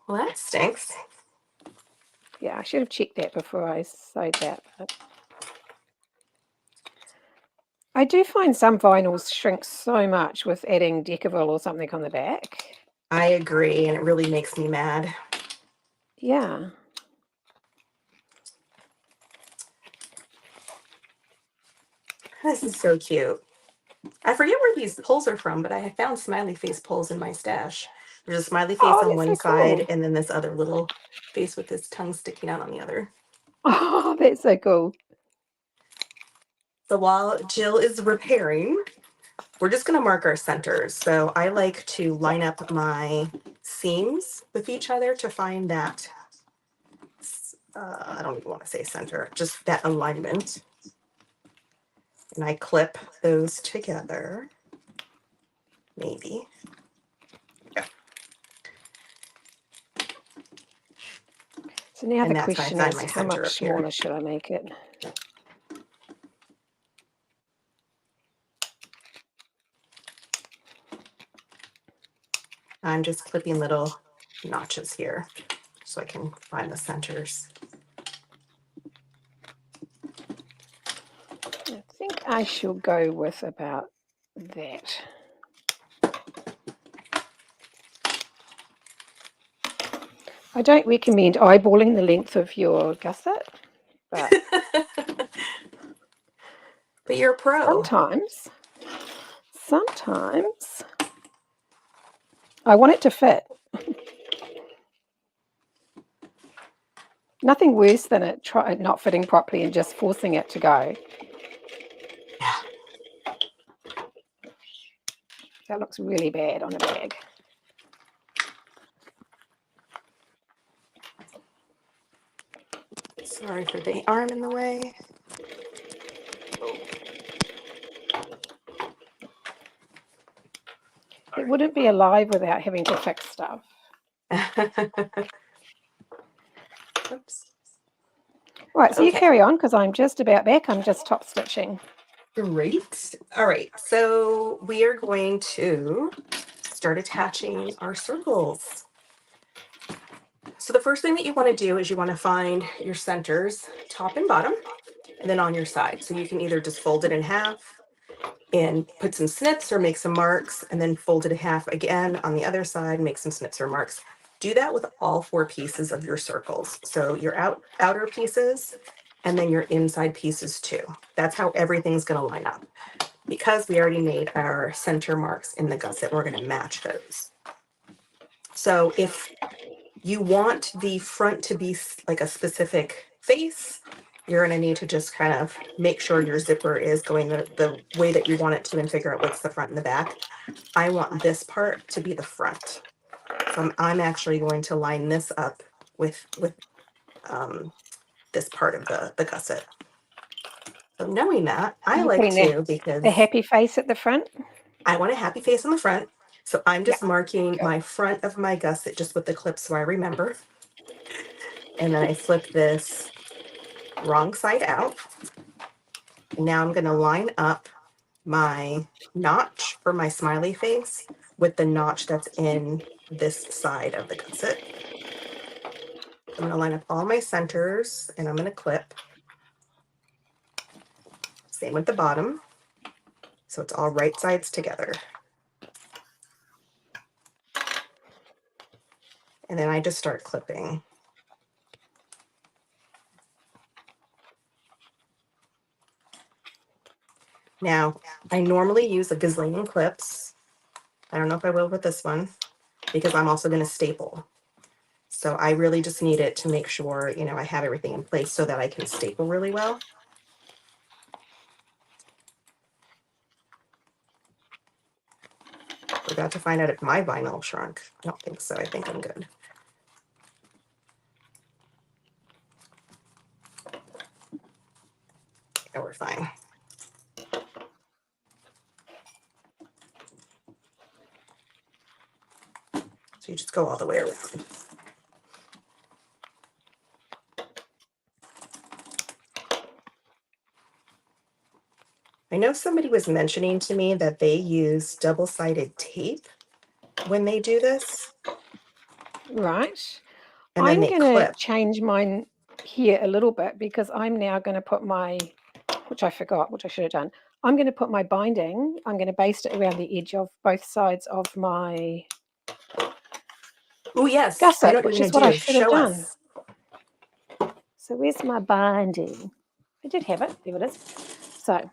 Well, that stinks. Yeah, I should have checked that before I sewed that. But I do find some vinyls shrink so much with adding Decavil or something on the back. I agree, and it really makes me mad. Yeah. This is so cute. I forget where these pulls are from, but I found smiley face pulls in my stash. There's a smiley face on one side, cool. And then this other little face with his tongue sticking out on the other. Oh, that's so cool. So while Jill is repairing, we're just going to mark our centers. So I like to line up my seams with each other to find that, I don't even want to say center, just that alignment. And I clip those together, maybe. Yeah. So now the question is, how much smaller should I make it? I'm just clipping little notches here so I can find the centers. I think I shall go with about that. I don't recommend eyeballing the length of your gusset, but but you're a pro. Sometimes I want it to fit. Nothing worse than it not fitting properly and just forcing it to go. Yeah. That looks really bad on a bag. Sorry for the arm in the way. It wouldn't be alive without having to fix stuff. Oops. Right, so you carry on because I'm just about back. I'm just top stitching. Great. All right, so we are going to start attaching our circles. So the first thing that you want to do is you want to find your centers, top and bottom, and then on your side. So you can either just fold it in half and put some snips or make some marks, and then fold it in half again on the other side, make some snips or marks. Do that with all 4 pieces of your circles. So your outer pieces and then your inside pieces too. That's how everything's going to line up. Because we already made our center marks in the gusset, we're going to match those. So if you want the front to be like a specific face, you're going to need to just kind of make sure your zipper is going the way that you want it to and figure out what's the front and the back. I want this part to be the front. So I'm actually going to line this up with this part of the gusset. So knowing that, I You're like putting to, because the happy face at the front. I want a happy face on the front. So I'm just marking Good. my front of my gusset just with the clip so I remember. And then I flip this wrong side out. And now I'm going to line up my notch for my smiley face with the notch that's in this side of the gusset. I'm going to line up all my centers and I'm going to clip. Same with the bottom. So it's all right sides together. And then I just start clipping. Now, I normally use a gazillion clips. I don't know if I will with this one because I'm also going to staple. So I really just need it to make sure, you know, I have everything in place so that I can staple really well. Forgot to find out if my vinyl shrunk. I don't think so. I think I'm good. Yeah, we're fine. So you just go all the way around. I know somebody was mentioning to me that they use double-sided tape when they do this. Right. And then I'm they going to clip. change mine here a little bit because I'm now going to put my, which I forgot, which I should have done. I'm going to put my binding, I'm going to baste it around the edge of both sides of my Oh, yes. gusset, I know what which you're is going what to I do. should have Show done. us. So where's my binding? I did have it. There it is. So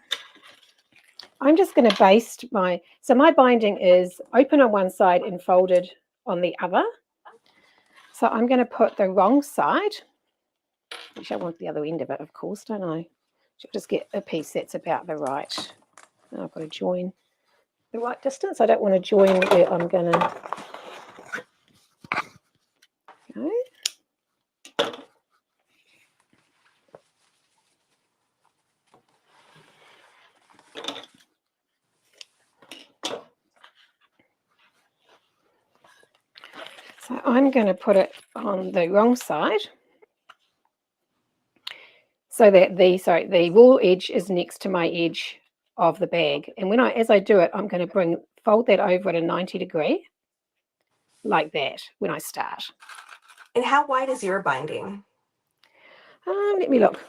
I'm just going to baste my, so my binding is open on one side and folded on the other. So I'm going to put the wrong side, which I want the other end of it, of course, don't I? Should just get a piece that's about the right. Now I've got to join the right distance. I don't want to join where I'm going to go. So I'm going to put it on the wrong side so that the raw edge is next to my edge of the bag. And as I do it, I'm going to fold that over at a 90 degree like that when I start. And how wide is your binding? Let me look.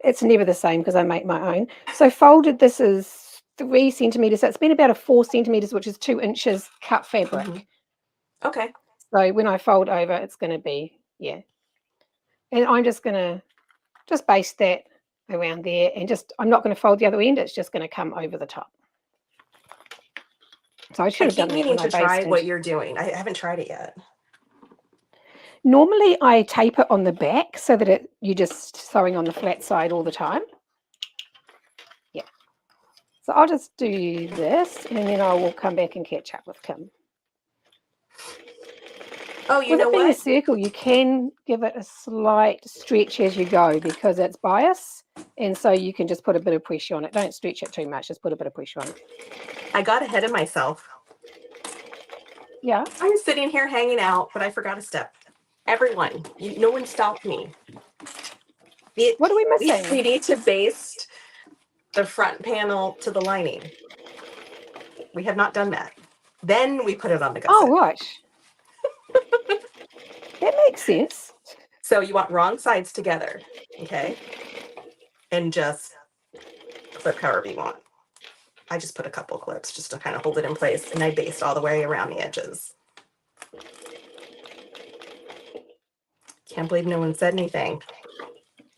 It's never the same because I make my own. So folded, this is 3 centimeters. So it's been about a 4 centimeters, which is 2 inches cut fabric. Mm-hmm. Okay. So when I fold over, it's going to be, yeah. And I'm just going to just baste that around there and I'm not going to fold the other end. It's just going to come over the top. So I should have done that when I basted. I keep meaning to try what you're doing. I haven't tried it yet. Normally I tape it on the back so that you're just sewing on the flat side all the time. Yeah. So I'll just do this and then I will come back and catch up with Kim. Oh, you know what? With it being a circle, you can give it a slight stretch as you go because it's bias. And so you can just put a bit of pressure on it. Don't stretch it too much. Just put a bit of pressure on it. I got ahead of myself. Yeah. I'm sitting here hanging out, but I forgot a step. Everyone, no one stopped me. What are we missing? We need to baste the front panel to the lining. We have not done that. Then we put it on the gusset. Oh, right. That makes sense. So you want wrong sides together, okay? And just clip however you want. I just put a couple clips just to kind of hold it in place, and I baste all the way around the edges. Can't believe no one said anything.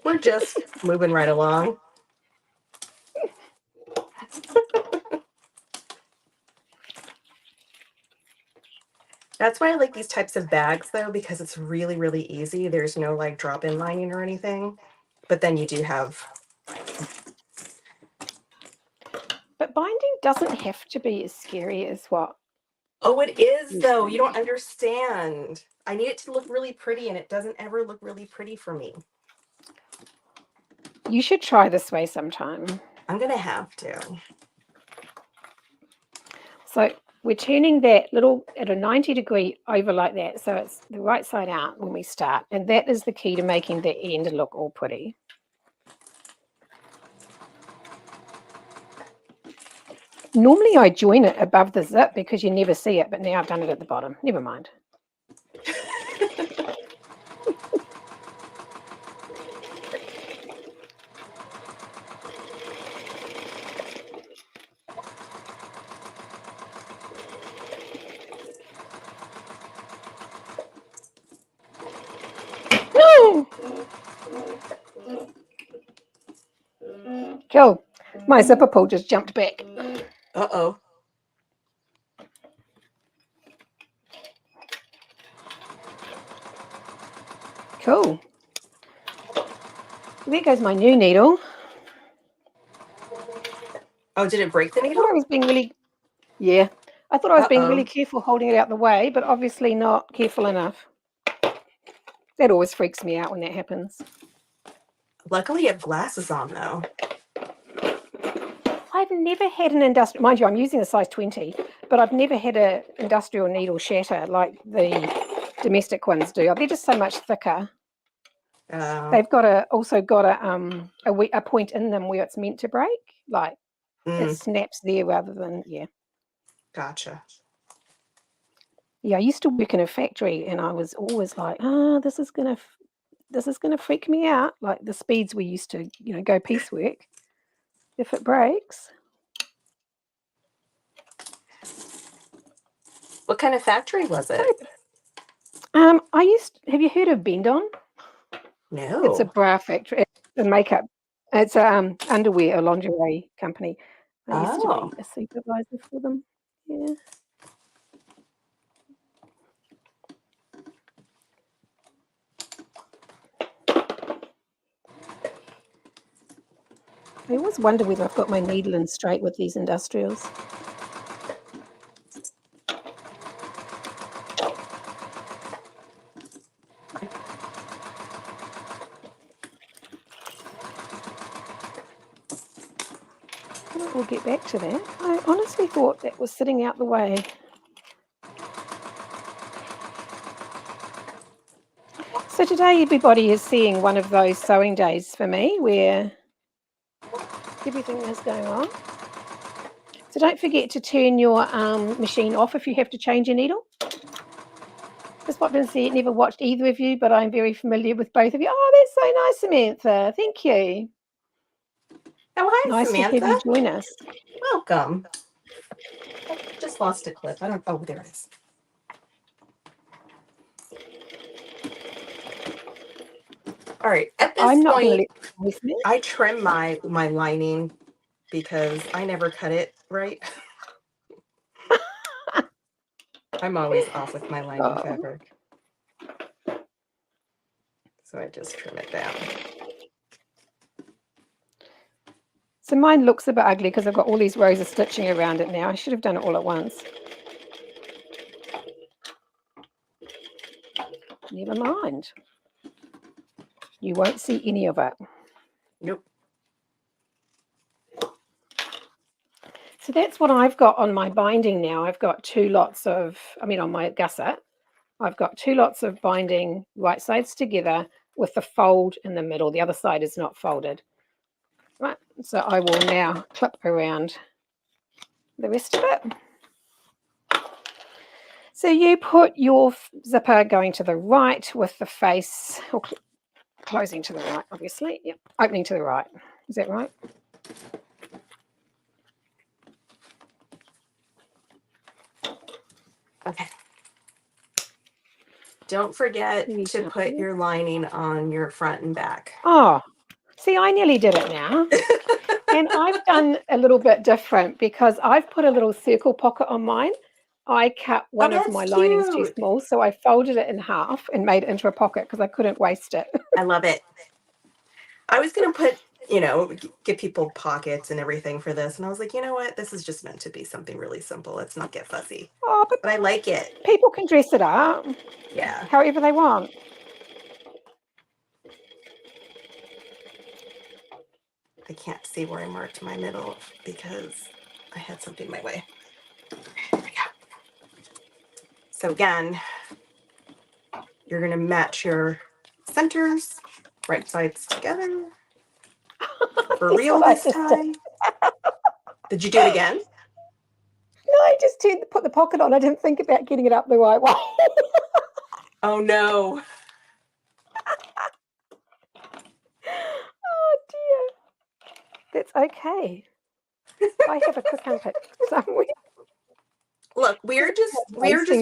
We're just moving right along. That's why I like these types of bags, though, because it's really, really easy. There's no like drop-in lining or anything, but then you do have. But binding doesn't have to be as scary as what. Oh, it is, though. You don't understand. I need it to look really pretty, and it doesn't ever look really pretty for me. You should try this way sometime. I'm going to have to. So we're turning that little at a 90-degree over like that. So it's the right side out when we start. And that is the key to making the end look all pretty. Normally I join it above the zip because you never see it, but now I've done it at the bottom. Never mind. No! Cool. My zipper pull just jumped back. Uh-oh. Cool. There goes my new needle. Oh, did it break the I needle? thought I was being really, yeah. I thought I was being really careful holding it out the way, but obviously not careful enough. That always freaks me out when that happens. Luckily, you have glasses on, though. I've never had an industrial, mind you, I'm using a size 20, but I've never had an industrial needle shatter like the domestic ones do. They're just so much thicker. They've also got a point in them where it's meant to break, like it snaps there rather than, yeah. Gotcha. Yeah, I used to work in a factory and I was always like, this is gonna freak me out. Like the speeds we used to, go piecework. If it breaks. What kind of factory was it? Have you heard of Bend On? No. It's a bra factory. It's a makeup. It's a underwear, a lingerie company. I used to be a supervisor for them. Yeah. I always wonder whether I've got my needle in straight with these industrials. We'll get back to that. I honestly thought that was sitting out the way. So today everybody is seeing one of those sewing days for me where everything is going on. So don't forget to turn your machine off if you have to change your needle. Just popped in and said, never watched either of you, but I'm very familiar with both of you. Oh, that's so nice, Samantha. Thank you. Oh, hi, nice Samantha. to have you join us. Welcome. I just lost a clip. Oh, there it is. All right. At this point, I trim my lining because I never cut it right. I'm always off with my lining fabric. So I just trim it down. So mine looks a bit ugly because I've got all these rows of stitching around it now. I should have done it all at once. Never mind. You won't see any of it. Nope. So that's what I've got on my binding now. I've got on my gusset, I've got 2 lots of binding right sides together with the fold in the middle. The other side is not folded. Right, so I will now clip around the rest of it. So you put your zipper going to the right with the face, or closing to the right, obviously. Yep, opening to the right. Is that right? Okay. Don't forget to put your lining on your front and back. Oh, see, I nearly did it now. And I've done a little bit different because I've put a little circle pocket on mine. I cut one of my linings too small, so I folded it in half and made it into a pocket because I couldn't waste it. I love it. I was going to put, give people pockets and everything for this. And I was like, you know what? This is just meant to be something really simple. Let's not get fussy. Oh, but I like it. People can dress it up. Yeah. However they want. I can't see where I marked my middle because I had something in my way. There we go. So again, you're going to match your centers, right sides together. For real this time. Did you do it again? No, I just put the pocket on. I didn't think about getting it up the right way. Oh no. Oh dear. That's okay. I have a cooking pick somewhere. Look, we're just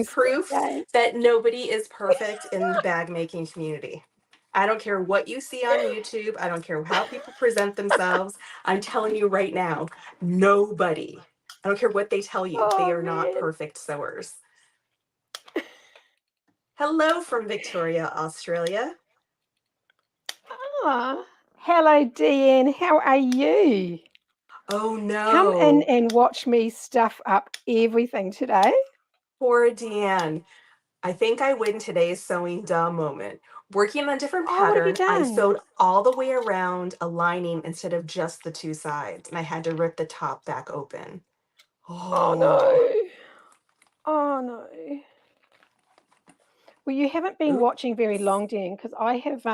proof that nobody is perfect in the bag making community. I don't care what you see on YouTube. I don't care how people present themselves. I'm telling you right now, nobody. I don't care what they tell you. They are not perfect sewers. Hello from Victoria, Australia. Ah, hello, Deanne. How are you? Oh no. Come in and watch me stuff up everything today. Poor Deanne. I think I win today's sewing dumb moment. Working on a different pattern, I sewed all the way around a lining instead of just the two sides, and I had to rip the top back open. Oh no. Oh no. Well, you haven't been watching very long, Dan, because I have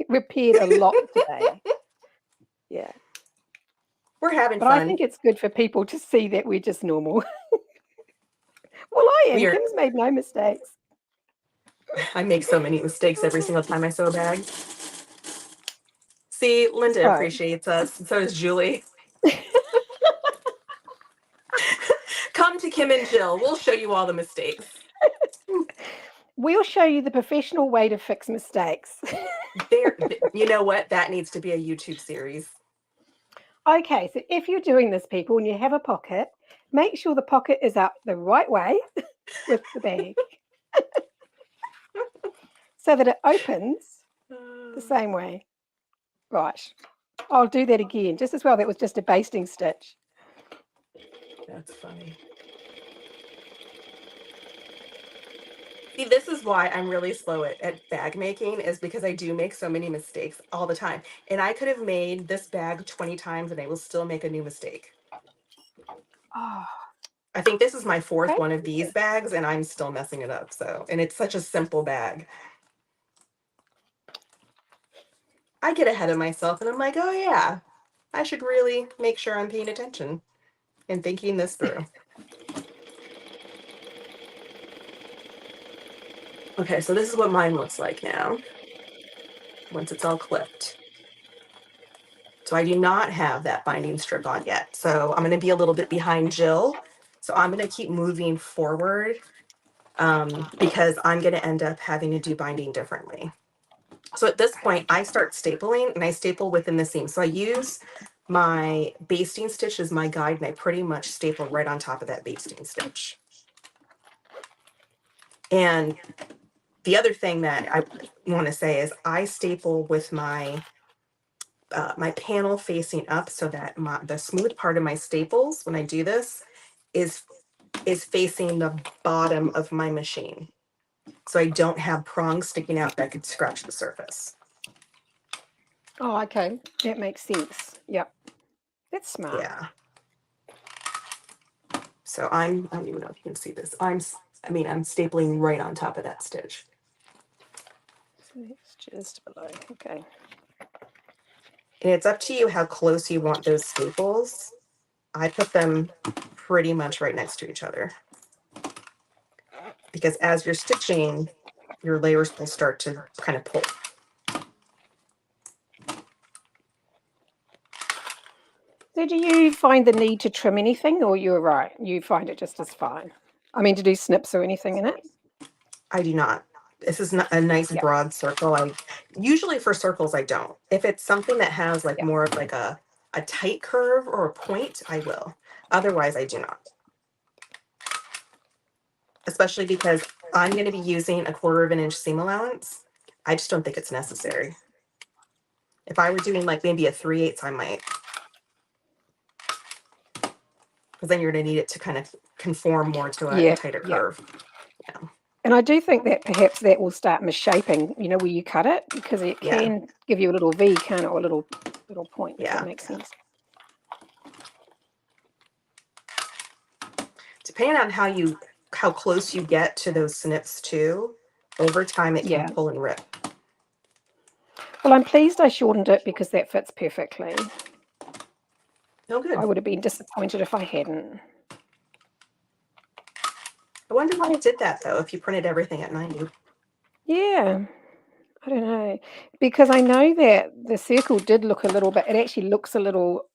repaired a lot today. Yeah. We're having fun. But I think it's good for people to see that we're just normal. Well, I am. Kim's made no mistakes. I make so many mistakes every single time I sew a bag. See, Linda appreciates us, and so does Julie. Come to Kim and Jill. We'll show you all the mistakes. We'll show you the professional way to fix mistakes. You know what? That needs to be a YouTube series. Okay, so if you're doing this, people, and you have a pocket, make sure the pocket is up the right way with the bag so that it opens the same way. Right. I'll do that again, just as well. That was just a basting stitch. That's funny. See, this is why I'm really slow at bag making, is because I do make so many mistakes all the time. And I could have made this bag 20 times and I will still make a new mistake. Oh. I think this is my fourth one of these bags and I'm still messing it up. So, and it's such a simple bag. I get ahead of myself and I'm like, oh yeah, I should really make sure I'm paying attention and thinking this through. Okay, so this is what mine looks like now, once it's all clipped. So I do not have that binding strip on yet. So I'm going to be a little bit behind Jill. So I'm going to keep moving forward because I'm going to end up having to do binding differently. So at this point, I start stapling and I staple within the seam. So I use my basting stitch as my guide and I pretty much staple right on top of that basting stitch. And the other thing that I want to say is I staple with my my panel facing up so that the smooth part of my staples, when I do this, is facing the bottom of my machine. So I don't have prongs sticking out that could scratch the surface. Oh, okay. That makes sense. Yep. That's smart. Yeah. So I don't even know if you can see this. I'm stapling right on top of that stitch. So it's just below. Okay. And it's up to you how close you want those staples. I put them pretty much right next to each other. Because as you're stitching, your layers will start to kind of pull. So do you find the need to trim anything, or you're right? You find it just as fine? I mean, to do snips or anything in it? I do not. This is not a nice broad circle. I usually for circles I don't. If it's something that has like more of like a tight curve or a point, I will. Otherwise, I do not. Especially because I'm going to be using a 1/4 of an inch seam allowance. I just don't think it's necessary. If I were doing like maybe a 3/8, I might. Because then you're going to need it to kind of conform more to a tighter curve. Yeah. And I do think that perhaps that will start misshaping, you know, where you cut it, because it can give you a little V, can't it, or a little little point, if that makes sense. Depending on how close you get to those snips too, over time it can pull and rip. Well, I'm pleased I shortened it because that fits perfectly. Oh, good. I would have been disappointed if I hadn't. I wonder why it did that, though, if you printed everything at 90. Yeah, I don't know. Because I know that the circle did look a little bit, it actually looks a little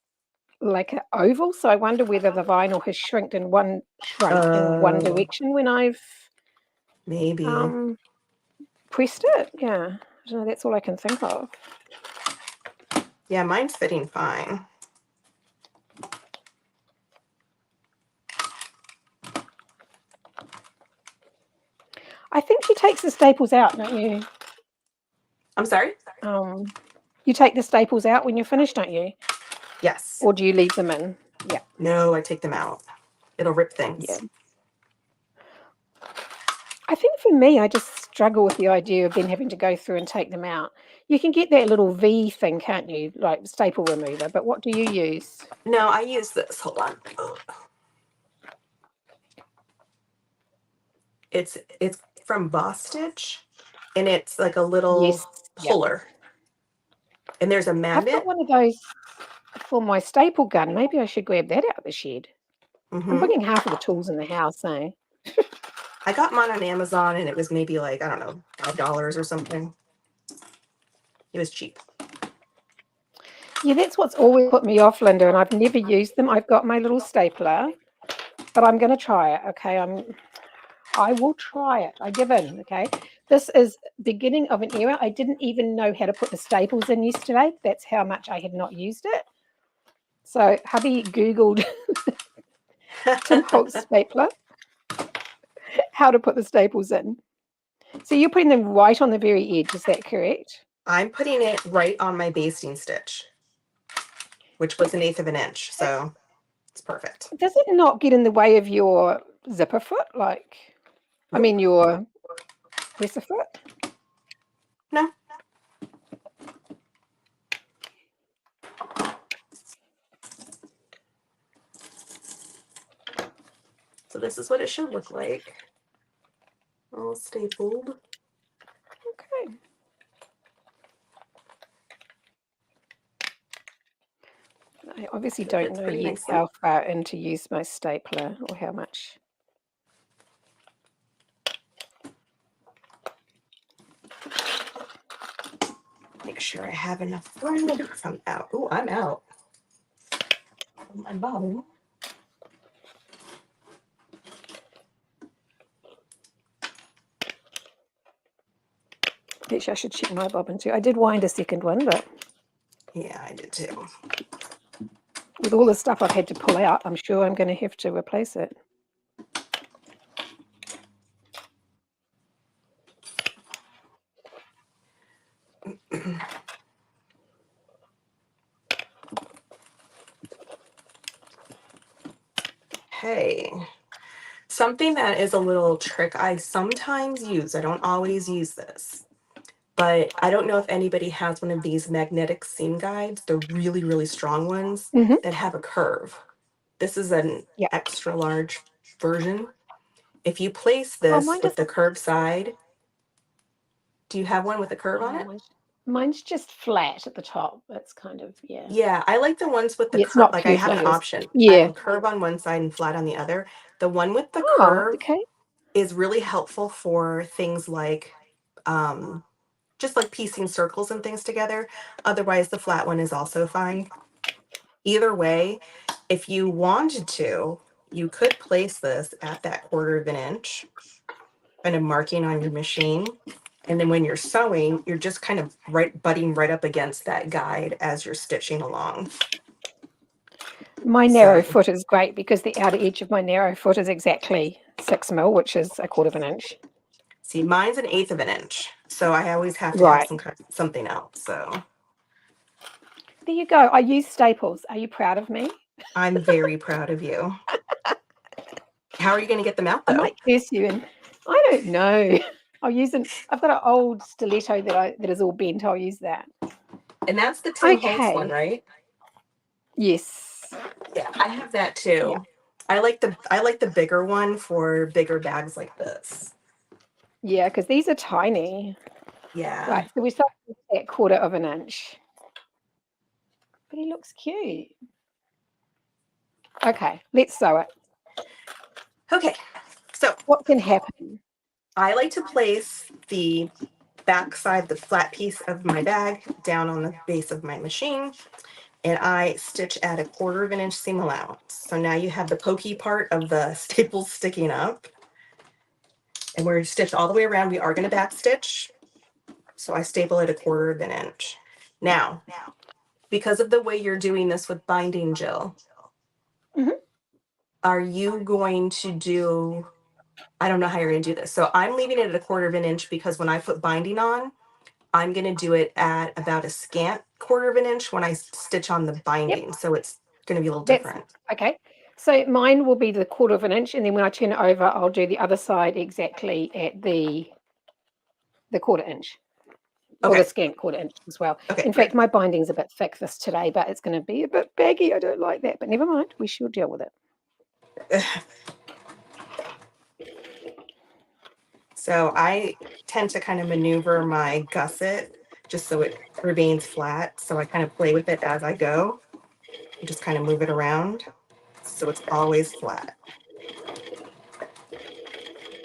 like an oval. So I wonder whether the vinyl has shrunk in one direction when I've maybe pressed it. Yeah, I don't know. That's all I can think of. Yeah, mine's fitting fine. I think she takes the staples out, don't you? I'm sorry? You take the staples out when you're finished, don't you? Yes. Or do you leave them in? Yeah. No, I take them out. It'll rip things. Yeah. I think for me, I just struggle with the idea of then having to go through and take them out. You can get that little V thing, can't you? Like staple remover, but what do you use? No, I use this. Hold on. It's from Boss Stitch, and it's like a little puller. And there's a magnet. I've got one of those for my staple gun. Maybe I should grab that out of the shed. I'm bringing half of the tools in the house, eh? I got mine on Amazon, and it was maybe like, I don't know, $5 or something. It was cheap. Yeah, that's what's always put me off, Linda, and I've never used them. I've got my little stapler, but I'm going to try it, okay? I will try it. I give in, okay? This is beginning of an era. I didn't even know how to put the staples in yesterday. That's how much I had not used it. So hubby Googled Tim Holtz stapler, how to put the staples in. So you're putting them right on the very edge, is that correct? I'm putting it right on my basting stitch, which was 1/8 of an inch, so it's perfect. Does it not get in the way of your zipper foot? Like, I mean, your presser foot? No. So this is what it should look like. All stapled. Okay. I obviously don't know yet how far in to use my stapler or how much. Make sure I have enough thread if I'm out. Oh, I'm out. My bobbin. Actually, I should check my bobbin too. I did wind a second one, but yeah, I did too. With all the stuff I've had to pull out, I'm sure I'm going to have to replace it. Hey, something that is a little trick I sometimes use. I don't always use this, but I don't know if anybody has one of these magnetic seam guides. They're really, really strong ones that have a curve. This is an extra large version. If you place this with the curved side, do you have one with a curve on it? Mine's just flat at the top. That's kind of, Yeah, I like the ones with the curve. It's not like I have an option. Yeah. I have a curve on one side and flat on the other. The one with the curve is really helpful for things like just like piecing circles and things together. Otherwise, the flat one is also fine. Either way, if you wanted to, you could place this at that 1/4 of an inch, kind of marking on your machine. And then when you're sewing, you're just kind of butting right up against that guide as you're stitching along. My narrow foot is great because the outer edge of my narrow foot is exactly 6 mil, which is 1/4 of an inch. See, mine's 1/8 of an inch, so I always have to have something else. So there you go. I use staples. Are you proud of me? I'm very proud of you. How are you going to get them out, though? I might curse you, and I don't know. I'll use them. I've got an old stiletto that is all bent. I'll use that. And that's the Tim Holtz one, Okay. right? Yes. Yeah, I have that too. Yeah. I like the bigger one for bigger bags like this. Yeah, because these are tiny. Yeah. Right, so we start with that 1/4 of an inch. But he looks cute. Okay, let's sew it. Okay, so What can happen? I like to place the back side, the flat piece of my bag, down on the base of my machine, and I stitch at a 1/4 of an inch seam allowance. So now you have the pokey part of the staples sticking up, and we're stitched all the way around. We are going to back stitch, so I staple at a 1/4 of an inch. Now, because of the way you're doing this with binding, Jill, are you going to do, I don't know how you're going to do this. So I'm leaving it at a 1/4 of an inch because when I put binding on, I'm going to do it at about a scant 1/4 of an inch when I stitch on the binding. Yep. So it's going to be a little different. Okay. So mine will be the 1/4 of an inch, and then when I turn it over, I'll do the other side exactly at the 1/4 inch. Okay. Or the scant 1/4 inch as well. Okay, in fact, my binding's a bit thick this today, but it's going to be a bit baggy. I don't like that, but never mind. We shall deal with it. So I tend to kind of maneuver my gusset just so it remains flat. So I kind of play with it as I go. You just kind of move it around so it's always flat.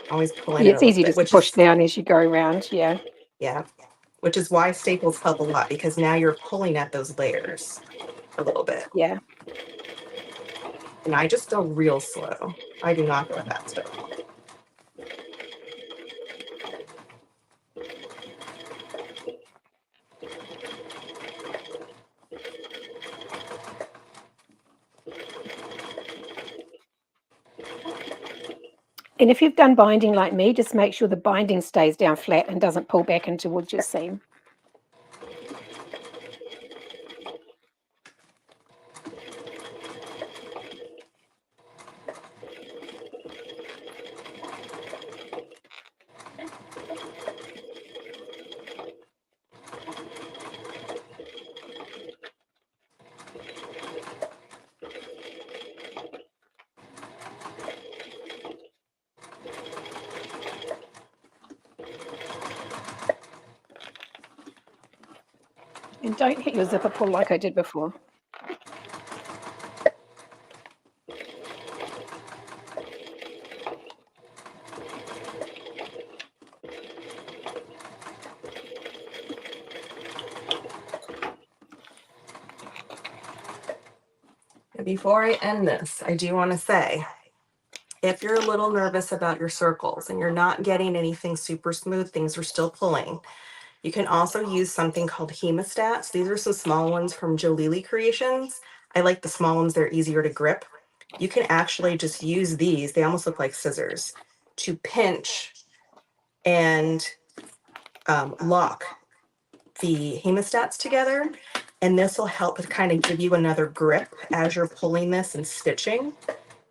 Always pulling it. It's easy just to push down as you go around. Yeah. Yeah. Which is why staples help a lot, because now you're pulling at those layers a little bit. Yeah. And I just go real slow. I do not go fast at all. And if you've done binding like me, just make sure the binding stays down flat and doesn't pull back in towards your seam. And don't hit your zipper pull like I did before. Before I end this, I do want to say, if you're a little nervous about your circles and you're not getting anything super smooth, things are still pulling, you can also use something called hemostats. These are some small ones from Jolili Creations. I like the small ones, they're easier to grip. You can actually just use these, they almost look like scissors, to pinch and lock the hemostats together. And this will help kind of give you another grip as you're pulling this and stitching.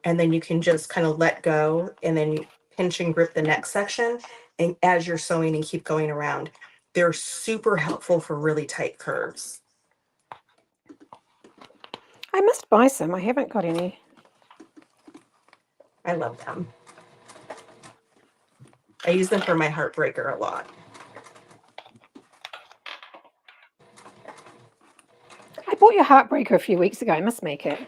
And then you can just kind of let go and then pinch and grip the next section. And as you're sewing and keep going around, they're super helpful for really tight curves. I must buy some. I haven't got any. I love them. I use them for my heartbreaker a lot. I bought your heartbreaker a few weeks ago. I must make it.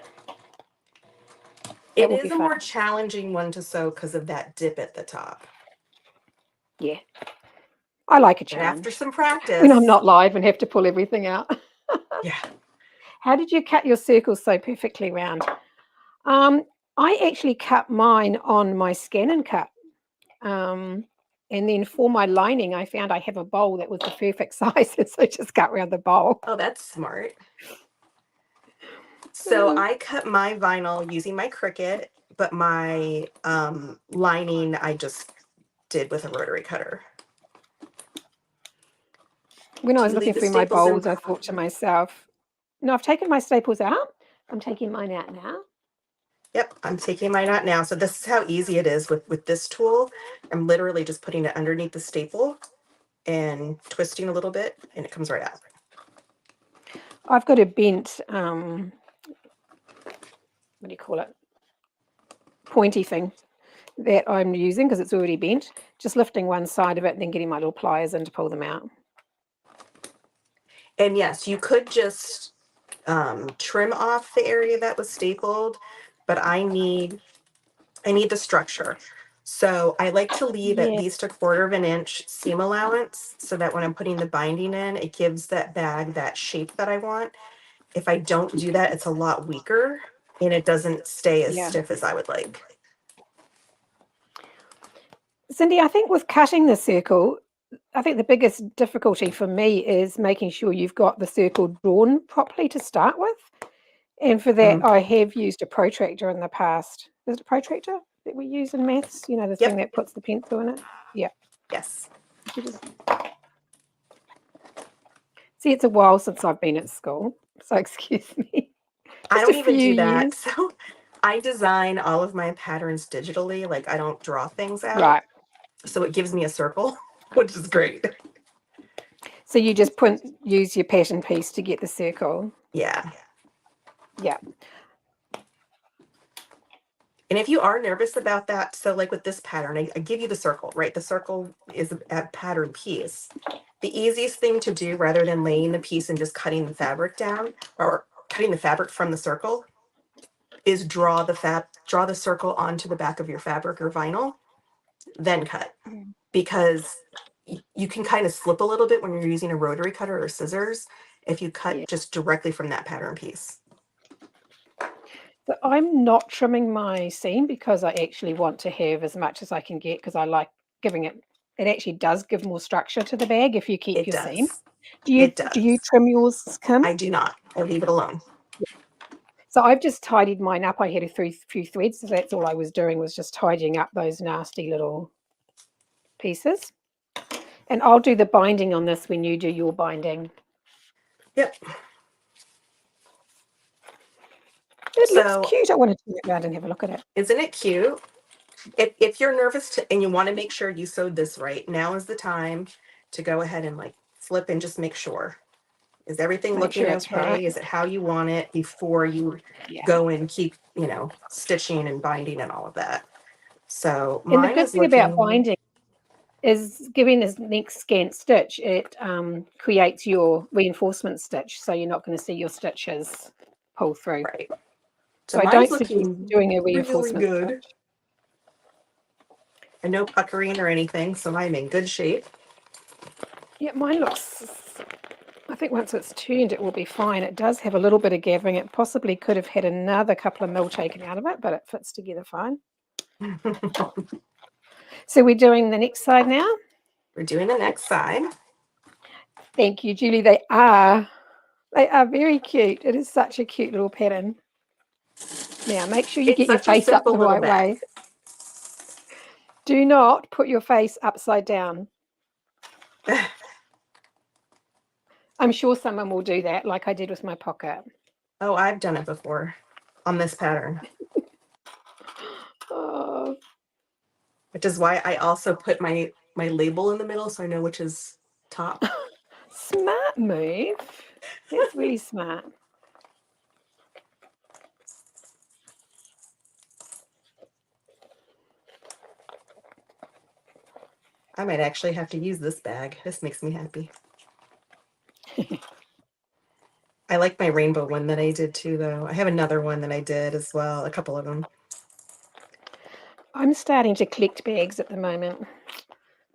It is a more challenging one to sew because of that dip at the top. Yeah. I like a challenge. After some practice. When I'm not live and have to pull everything out. Yeah. How did you cut your circles so perfectly round? I actually cut mine on my scan and cut. And then for my lining, I found I have a bowl that was the perfect size. So I just cut around the bowl. Oh, that's smart. So I cut my vinyl using my Cricut, but my lining I just did with a rotary cutter. When I was looking through my bowls, I thought to myself, no, I've taken my staples out. I'm taking mine out now. Yep, I'm taking mine out now. So this is how easy it is with this tool. I'm literally just putting it underneath the staple and twisting a little bit, and it comes right out. I've got a bent, what do you call it? Pointy thing that I'm using because it's already bent. Just lifting one side of it and then getting my little pliers in to pull them out. And yes, you could just trim off the area that was stapled, but I need the structure. So I like to leave at least 1/4 inch seam allowance so that when I'm putting the binding in, it gives that bag that shape that I want. If I don't do that, it's a lot weaker and it doesn't stay as stiff as I would like. Cindy, I think with cutting the circle, I think the biggest difficulty for me is making sure you've got the circle drawn properly to start with. And for that, I have used a protractor in the past. Is it a protractor that we use in maths? You know, the thing that puts the pencil in it? Yeah. Yes. See, it's a while since I've been at school, so excuse me. I don't even do that. So I design all of my patterns digitally. Like I don't draw things out. Right. So it gives me a circle, which is great. So you just use your pattern piece to get the circle. Yeah. Yeah. And if you are nervous about that, so like with this pattern, I give you the circle, right? The circle is a pattern piece. The easiest thing to do rather than laying the piece and just cutting the fabric down or cutting the fabric from the circle is draw the circle onto the back of your fabric or vinyl, then cut. Because you can kind of slip a little bit when you're using a rotary cutter or scissors if you cut just directly from that pattern piece. So I'm not trimming my seam because I actually want to have as much as I can get because I like giving it actually does give more structure to the bag if you keep your seam. Do you trim yours, Kim? I do not. I leave it alone. So I've just tidied mine up. I had a few threads, so that's all I was doing was just tidying up those nasty little pieces. And I'll do the binding on this when you do your binding. Yep. It looks cute. I want to turn it around and have a look at it. Isn't it cute? If you're nervous and you want to make sure you sewed this right, now is the time to go ahead and like flip and just make sure. Is everything looking okay? Right. Is it how you want it before you go and keep, stitching and binding and all of that? So and the good thing about binding is giving this next scant stitch, it creates your reinforcement stitch, so you're not going to see your stitches pull through. Right. So I don't suggest doing a reinforcement stitch. And no puckering or anything, so I'm in good shape. Yeah, mine looks, I think once it's turned, it will be fine. It does have a little bit of gathering. It possibly could have had another couple of mil taken out of it, but it fits together fine. So we're doing the next side now? We're doing the next side. Thank you, Julie. They are very cute. It is such a cute little pattern. Now, make sure you get your face up the right way. Do not put your face upside down. I'm sure someone will do that, like I did with my pocket. Oh, I've done it before on this pattern. Oh. Which is why I also put my label in the middle so I know which is top. Smart move. That's really smart. I might actually have to use this bag. This makes me happy. I like my rainbow one that I did too, though. I have another one that I did as well, a couple of them. I'm starting to collect bags at the moment.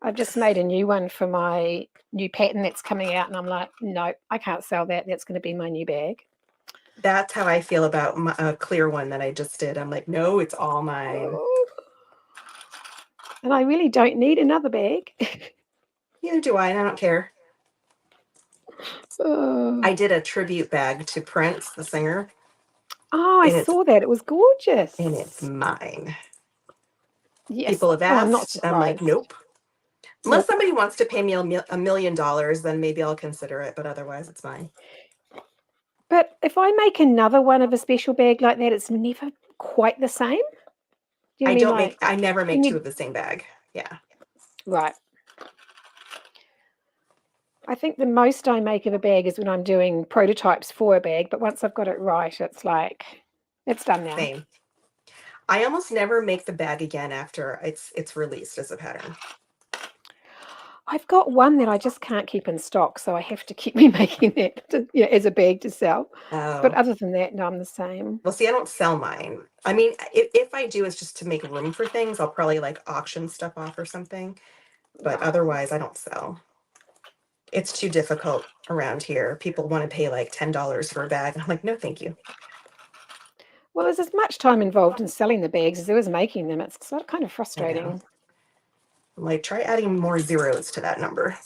I've just made a new one for my new pattern that's coming out, and I'm like, no, I can't sell that. That's going to be my new bag. That's how I feel about my clear one that I just did. I'm like, no, it's all mine. Oh. And I really don't need another bag. Neither do I, and I don't care. Oh. I did a tribute bag to Prince, the singer. Oh, I saw that. It was gorgeous. And it's mine. Yes. People have asked. I'm not surprised. I'm like, nope. Unless somebody wants to pay me $1 million, then maybe I'll consider it. But otherwise, it's mine. But if I make another one of a special bag like that, it's never quite the same. I never make two of the same bag. Yeah. Right. I think the most I make of a bag is when I'm doing prototypes for a bag, but once I've got it right, it's like, it's done now. Same. I almost never make the bag again after it's released as a pattern. I've got one that I just can't keep in stock, so I have to keep remaking that as a bag to sell. Oh. But other than that, no, I'm the same. Well, see, I don't sell mine. I mean, if I do, it's just to make room for things. I'll probably like auction stuff off or something. But otherwise, I don't sell. It's too difficult around here. People want to pay like $10 for a bag. I'm like, no, thank you. Well, there's as much time involved in selling the bags as there is making them. It's sort of kind of frustrating. I'm like, try adding more zeros to that number.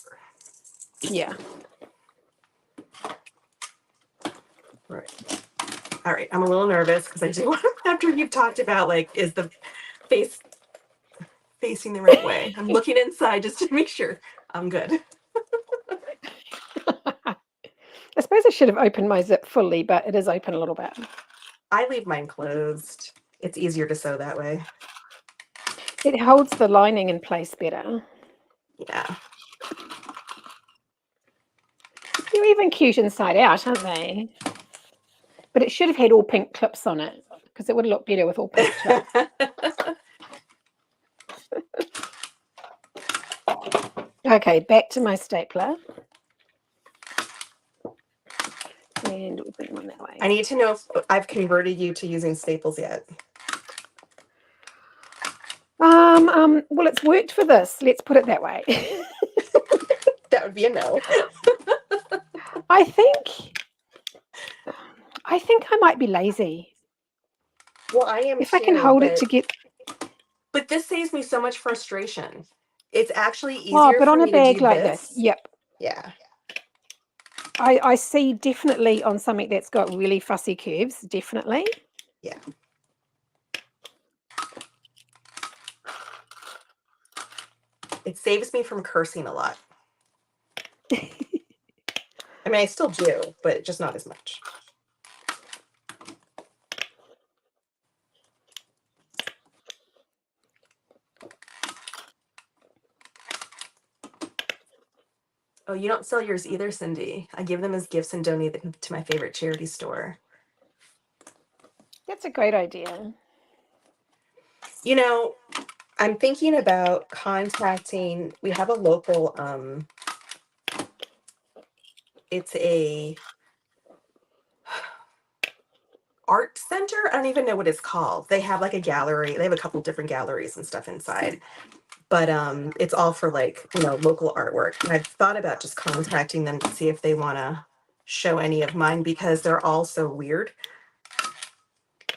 Yeah. Right. All right. I'm a little nervous because I do, after you've talked about like, is the face facing the right way? I'm looking inside just to make sure I'm good. I suppose I should have opened my zip fully, but it is open a little bit. I leave mine closed. It's easier to sew that way. It holds the lining in place better. Yeah. They're even cute inside out, aren't they? But it should have had all pink clips on it because it would look better with all pink clips. Okay, back to my stapler. And we'll bring one that way. I need to know if I've converted you to using staples yet. Well, it's worked for this. Let's put it that way. That would be a no. I think I might be lazy. Well, I am if too, I can hold it to get. But this saves me so much frustration. It's actually easier but for on me a bag to do like this. Yep. Yeah. I see definitely on something that's got really fussy curves, definitely. Yeah. It saves me from cursing a lot. I mean, I still do, but just not as much. Oh, you don't sell yours either, Cindy. I give them as gifts and donate them to my favorite charity store. That's a great idea. You know, I'm thinking about contacting, we have a local, it's a art center. I don't even know what it's called. They have like a gallery. They have a couple different galleries and stuff inside. But it's all for like, local artwork. And I've thought about just contacting them to see if they want to show any of mine because they're all so weird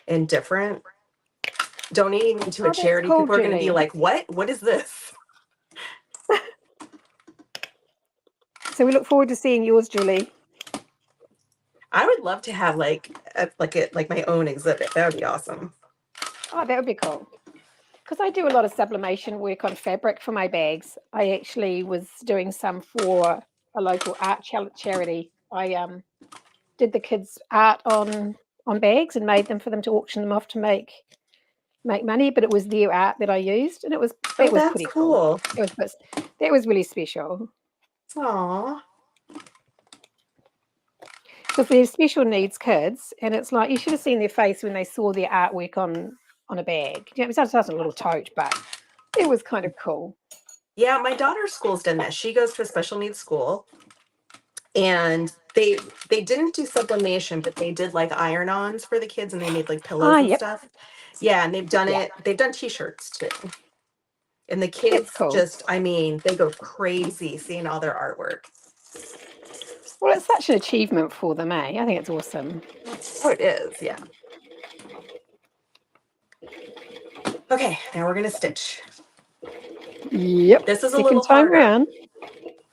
and different. Donating them to a charity, cool, people are going to be like, what? What is this? So we look forward to seeing yours, Julie. I would love to have like my own exhibit. That would be awesome. Oh, that would be cool. Because I do a lot of sublimation work on fabric for my bags. I actually was doing some for a local art charity. I did the kids' art on bags and made them for them to auction them off to make money. But it was their art that I used, and it was pretty cool. That was really special. Aww. Because they're special needs kids, and it's like you should have seen their face when they saw their artwork on a bag. It was a little tote, but it was kind of cool. Yeah, my daughter's school's done that. She goes to a special needs school, and they didn't do sublimation, but they did like iron-ons for the kids, and they made like pillows and stuff. Yeah, and they've done it. They've done T-shirts too. And the kids just, I mean, they go crazy seeing all their artwork. Well, it's such an achievement for them, eh? I think it's awesome. Oh, it is, yeah. Okay, now we're going to stitch. Yep. This is second a little time harder. Round.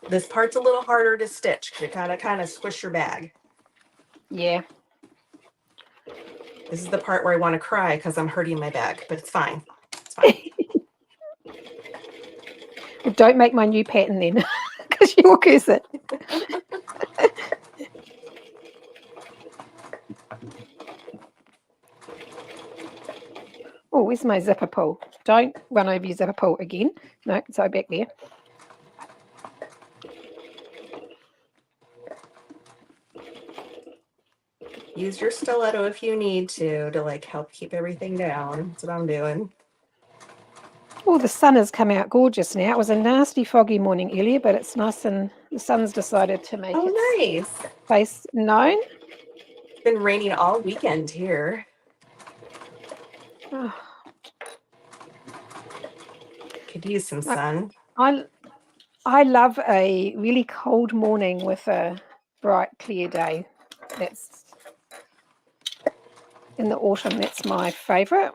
This part's a little harder to stitch because you kind of squish your bag. Yeah. This is the part where I want to cry because I'm hurting my bag, but it's fine. It's fine. Well, don't make my new pattern then, because you will curse it. Oh, where's my zipper pull? Don't run over your zipper pull again. No, it's back there. Use your stiletto if you need to like help keep everything down. That's what I'm doing. Oh, the sun has come out gorgeous now. It was a nasty foggy morning earlier, but it's nice and the sun's decided to make its face known. It's been raining all weekend here. Oh. Could use some sun. I love a really cold morning with a bright, clear day. That's in the autumn, that's my favourite.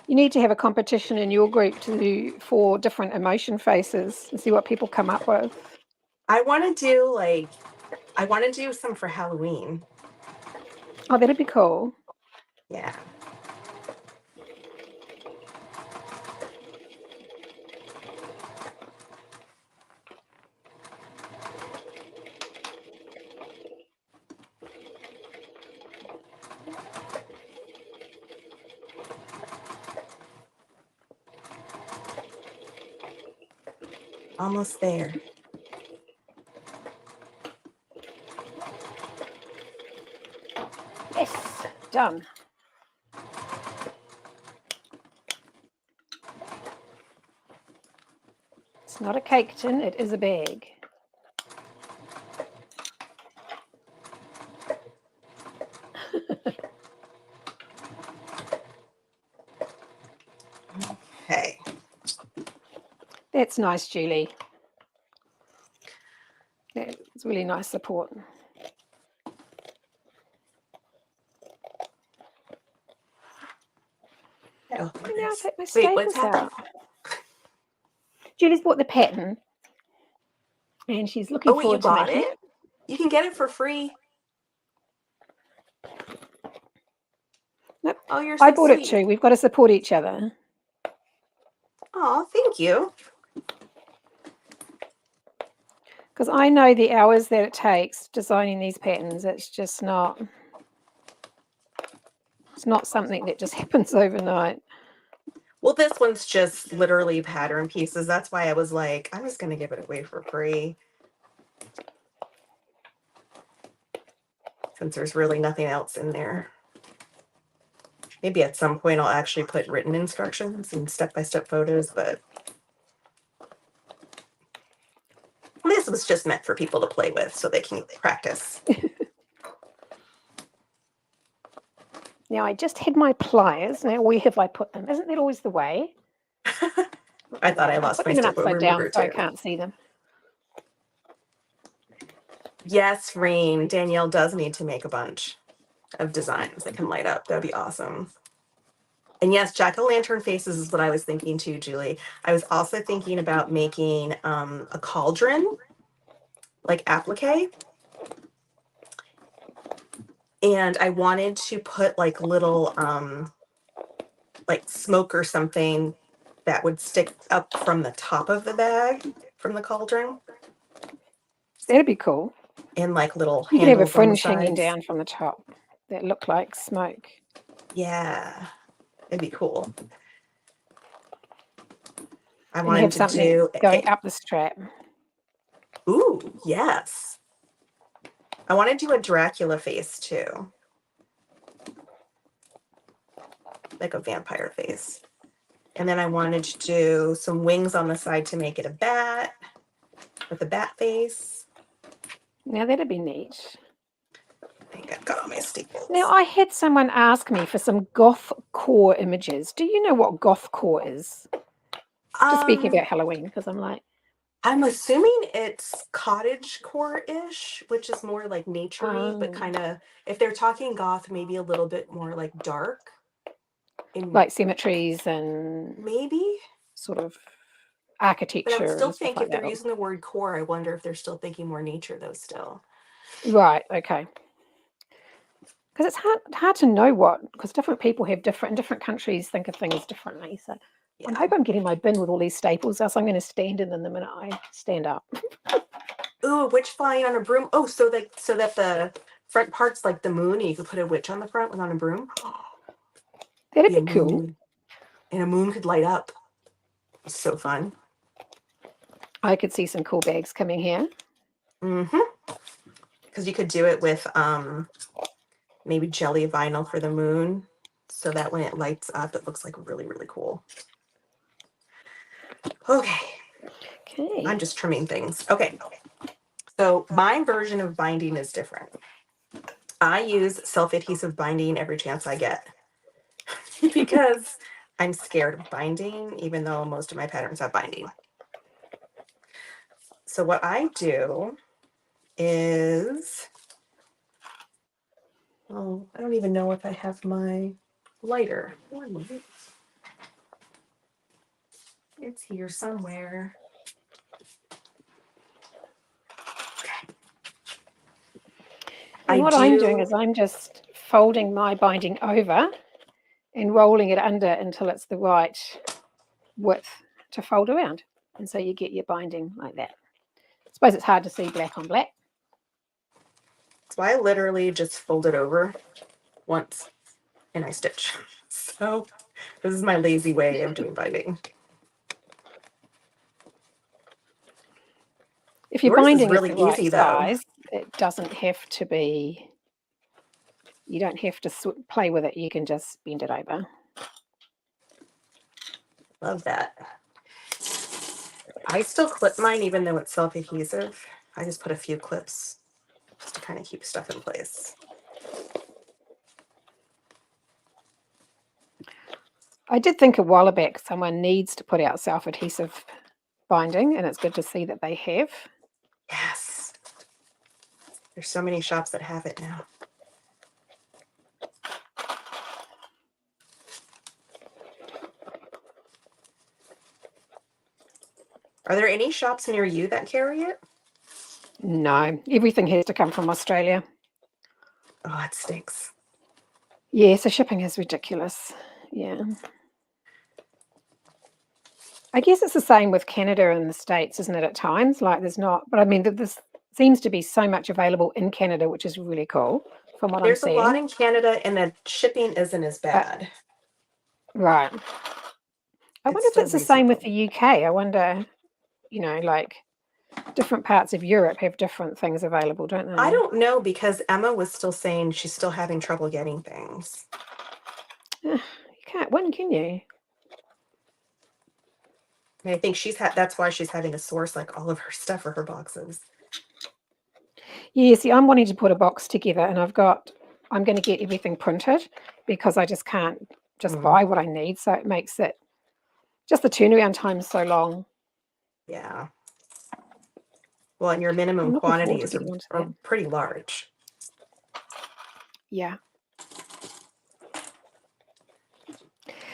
You need to have a competition in your group for different emotion faces and see what people come up with. I want to do some for Halloween. Oh, that'd be cool. Yeah. Almost there. Yes, done. It's not a cake tin, it is a bag. Okay. That's nice, Julie. It's really nice support. Oh, now I'll take my staples out. Julie's bought the pattern and she's looking forward to making it. You can get it for free. Nope. Oh, you're so I bought sweet. it too. We've got to support each other. Oh, thank you. Because I know the hours that it takes designing these patterns. It's just not. It's not something that just happens overnight. Well, this one's just literally pattern pieces. That's why I was like, I'm just going to give it away for free. Since there's really nothing else in there. Maybe at some point I'll actually put written instructions and step-by-step photos, but this was just meant for people to play with so they can practice. Now, I just had my pliers. Now, where have I put them? Isn't that always the way? I thought I lost my step over down so I can't see them. Yes, Rain. Danielle does need to make a bunch of designs that can light up. That'd be awesome. And yes, jack-o'-lantern faces is what I was thinking too, Julie. I was also thinking about making a cauldron, like applique. And I wanted to put like little like smoke or something that would stick up from the top of the bag from the cauldron. That'd be cool. And like little you handles could have a fringe on the hanging sides. down from the top that look like smoke. Yeah, it'd be cool. I and wanted have to something do going up the strap. Ooh, yes. I want to do a Dracula face too. Like a vampire face. And then I wanted to do some wings on the side to make it a bat with a bat face. Now that'd be neat. I think I've got all my staples. Now I had someone ask me for some goth core images. Do you know what goth core is? Just speaking about Halloween, because I'm assuming it's cottagecore-ish, which is more like nature-y, but kind of, if they're talking goth, maybe a little bit more like dark. Like cemeteries and maybe sort of architecture. But I would still think like if they're using the word core, I wonder if they're still thinking more nature though still. Right, okay. Because it's hard to know because different people have different countries think of things differently. So yeah. I hope I'm getting my bin with all these staples, else I'm going to stand in them the minute I stand up. Ooh, witch flying on a broom. Oh, so that front part's like the moon, and you could put a witch on the front on a broom. That'd be cool. And a moon could light up. It's so fun. I could see some cool bags coming here. Because you could do it with maybe jelly vinyl for the moon, so that when it lights up, it looks like really, really cool. Okay. I'm just trimming things. Okay. So my version of binding is different. I use self-adhesive binding every chance I get because I'm scared of binding, even though most of my patterns have binding. So what I do is, oh, I don't even know if I have my lighter. It's here somewhere. And what I'm doing is I'm just folding my binding over and rolling it under until it's the right width to fold around. And so you get your binding like that. I suppose it's hard to see black on black. So I literally just fold it over once and I stitch. So this is my lazy way of doing binding. If you're binding really the right size, it doesn't have to be, you don't have to play with it. You can just bend it over. Love that. I still clip mine even though it's self-adhesive. I just put a few clips just to kind of keep stuff in place. I did think a while back someone needs to put out self-adhesive binding, and it's good to see that they have. Yes. There's so many shops that have it now. Are there any shops near you that carry it? No, everything has to come from Australia. Oh, it stinks. Yeah, so shipping is ridiculous. Yeah. I guess it's the same with Canada and the States, isn't it, at times? Like there's not, but I mean, this seems to be so much available in Canada, which is really cool from what I'm seeing. There's a lot in Canada and the shipping isn't as bad. Right. I wonder if it's the same with the UK. I wonder, you know, like different parts of Europe have different things available, don't they? I don't know because Emma was still saying she's still having trouble getting things. You can't, when can you? I think that's why she's having to source like all of her stuff for her boxes. Yeah, see, I'm wanting to put a box together and I'm going to get everything printed because I just can't buy what I need. So it makes it, just the turnaround time is so long. Yeah. Well, and your minimum quantities are pretty large. Yeah.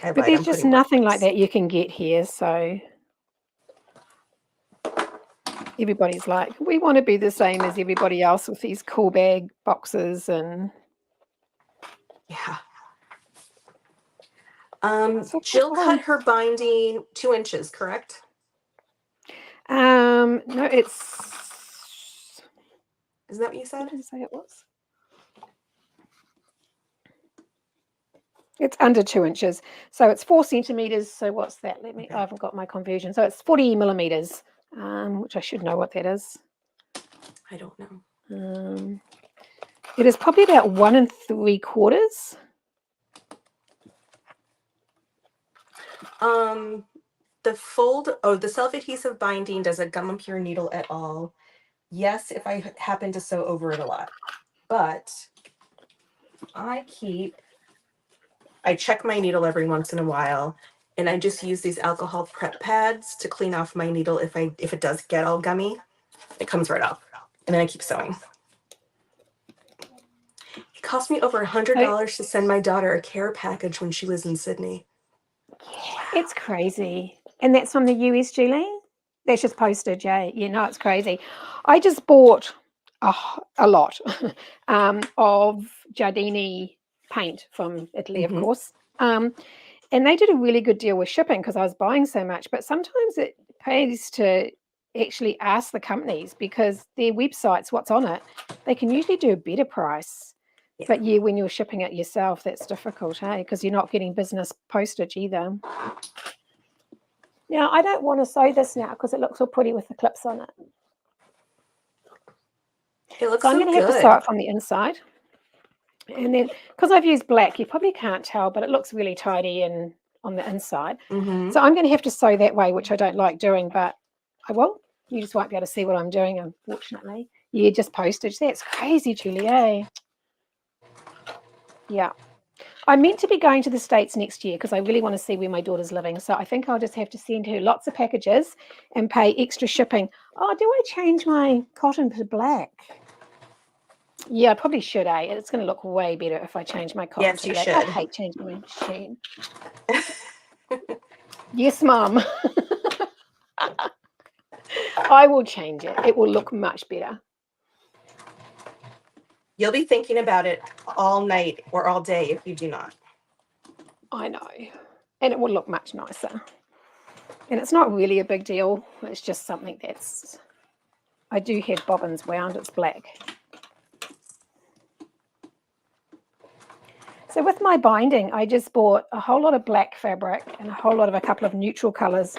But there's just nothing like that you can get here. So everybody's like, we want to be the same as everybody else with these cool bag boxes and. Yeah. Jill cut her binding 2 inches, correct? No, it's. Is that what you said? What did you say it was? It's under 2 inches. So it's 4 centimeters. So what's that? I haven't got my conversion. So it's 40 millimeters, which I should know what that is. I don't know. It is probably about 1 3/4. The self-adhesive binding doesn't gum up your needle at all. Yes, if I happen to sew over it a lot, but I check my needle every once in a while, and I just use these alcohol prep pads to clean off my needle if it does get all gummy. It comes right off, and then I keep sewing. It cost me over $100 to send my daughter a care package when she was in Sydney. It's crazy. And that's from the US, Julie? That's just postage, yeah. You know, it's crazy. I just bought a lot of Giardini paint from Italy, of course. And they did a really good deal with shipping because I was buying so much. But sometimes it pays to actually ask the companies, because their websites, what's on it, they can usually do a better price. Yeah. But yeah, when you're shipping it yourself, that's difficult, hey? Because you're not getting business postage either. Now, I don't want to sew this now because it looks all pretty with the clips on it. It looks so I'm so going to have to good. sew it from the inside. And then, because I've used black, you probably can't tell, but it looks really tidy and on the inside. So I'm going to have to sew that way, which I don't like doing, but I will. You just won't be able to see what I'm doing, unfortunately. Yeah, just postage. That's crazy, Julie, eh? Yeah. I'm meant to be going to the States next year because I really want to see where my daughter's living. So I think I'll just have to send her lots of packages and pay extra shipping. Oh, do I change my cotton to black? Yeah, I probably should, eh? It's going to look way better if I change my cotton to black. I hate changing my machine. Yes, Mum. I will change it. It will look much better. You'll be thinking about it all night or all day if you do not. I know. And it will look much nicer. And it's not really a big deal. It's just something that's... I do have bobbins wound. It's black. So with my binding, I just bought a whole lot of black fabric and a whole lot of a couple of neutral colours.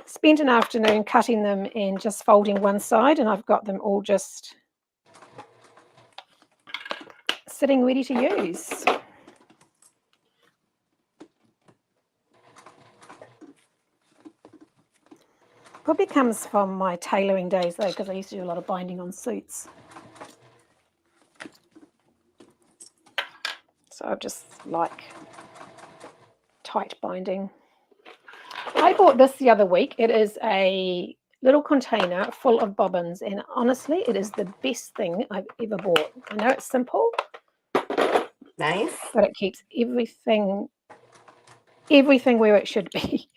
Spent an afternoon cutting them and just folding one side, and I've got them all just sitting ready to use. Probably comes from my tailoring days though, because I used to do a lot of binding on suits. So I just like tight binding. I bought this the other week. It is a little container full of bobbins, and honestly, it is the best thing I've ever bought. I know it's simple. Nice. But it keeps everything where it should be.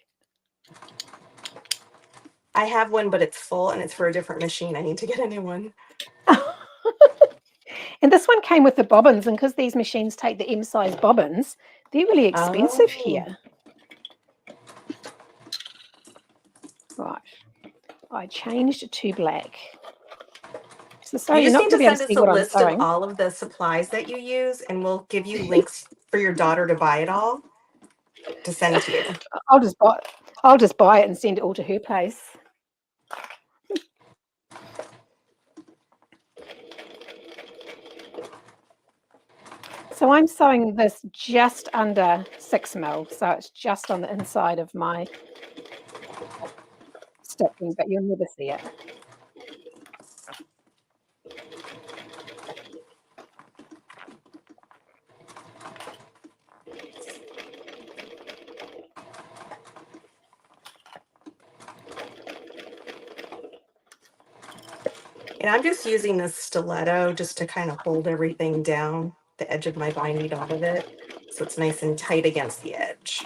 I have one, but it's full and it's for a different machine. I need to get a new one. And this one came with the bobbins, and because these machines take the M-size bobbins, they're really expensive here. Right. I changed to black. So you just not need to be able send to see us a what list I'm of sewing. all of the supplies that you use, and we'll give you links for your daughter to buy it all to send to you. I'll just buy it and send it all to her place. So I'm sewing this just under 6 mil, so it's just on the inside of my stitching, but you'll never see it. And I'm just using this stiletto just to kind of hold everything down, the edge of my binding out of it, so it's nice and tight against the edge.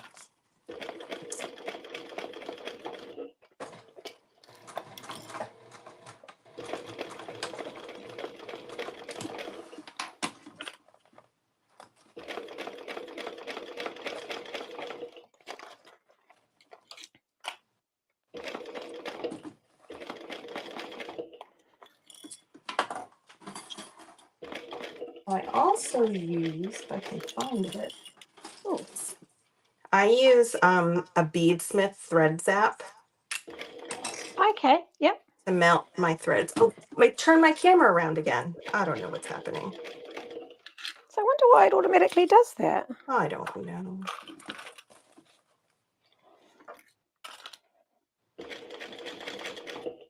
I also use, if I can find it, I use a beadsmith thread zap. Okay, yep. To melt my threads. Oh, turn my camera around again. I don't know what's happening. So I wonder why it automatically does that. I don't know.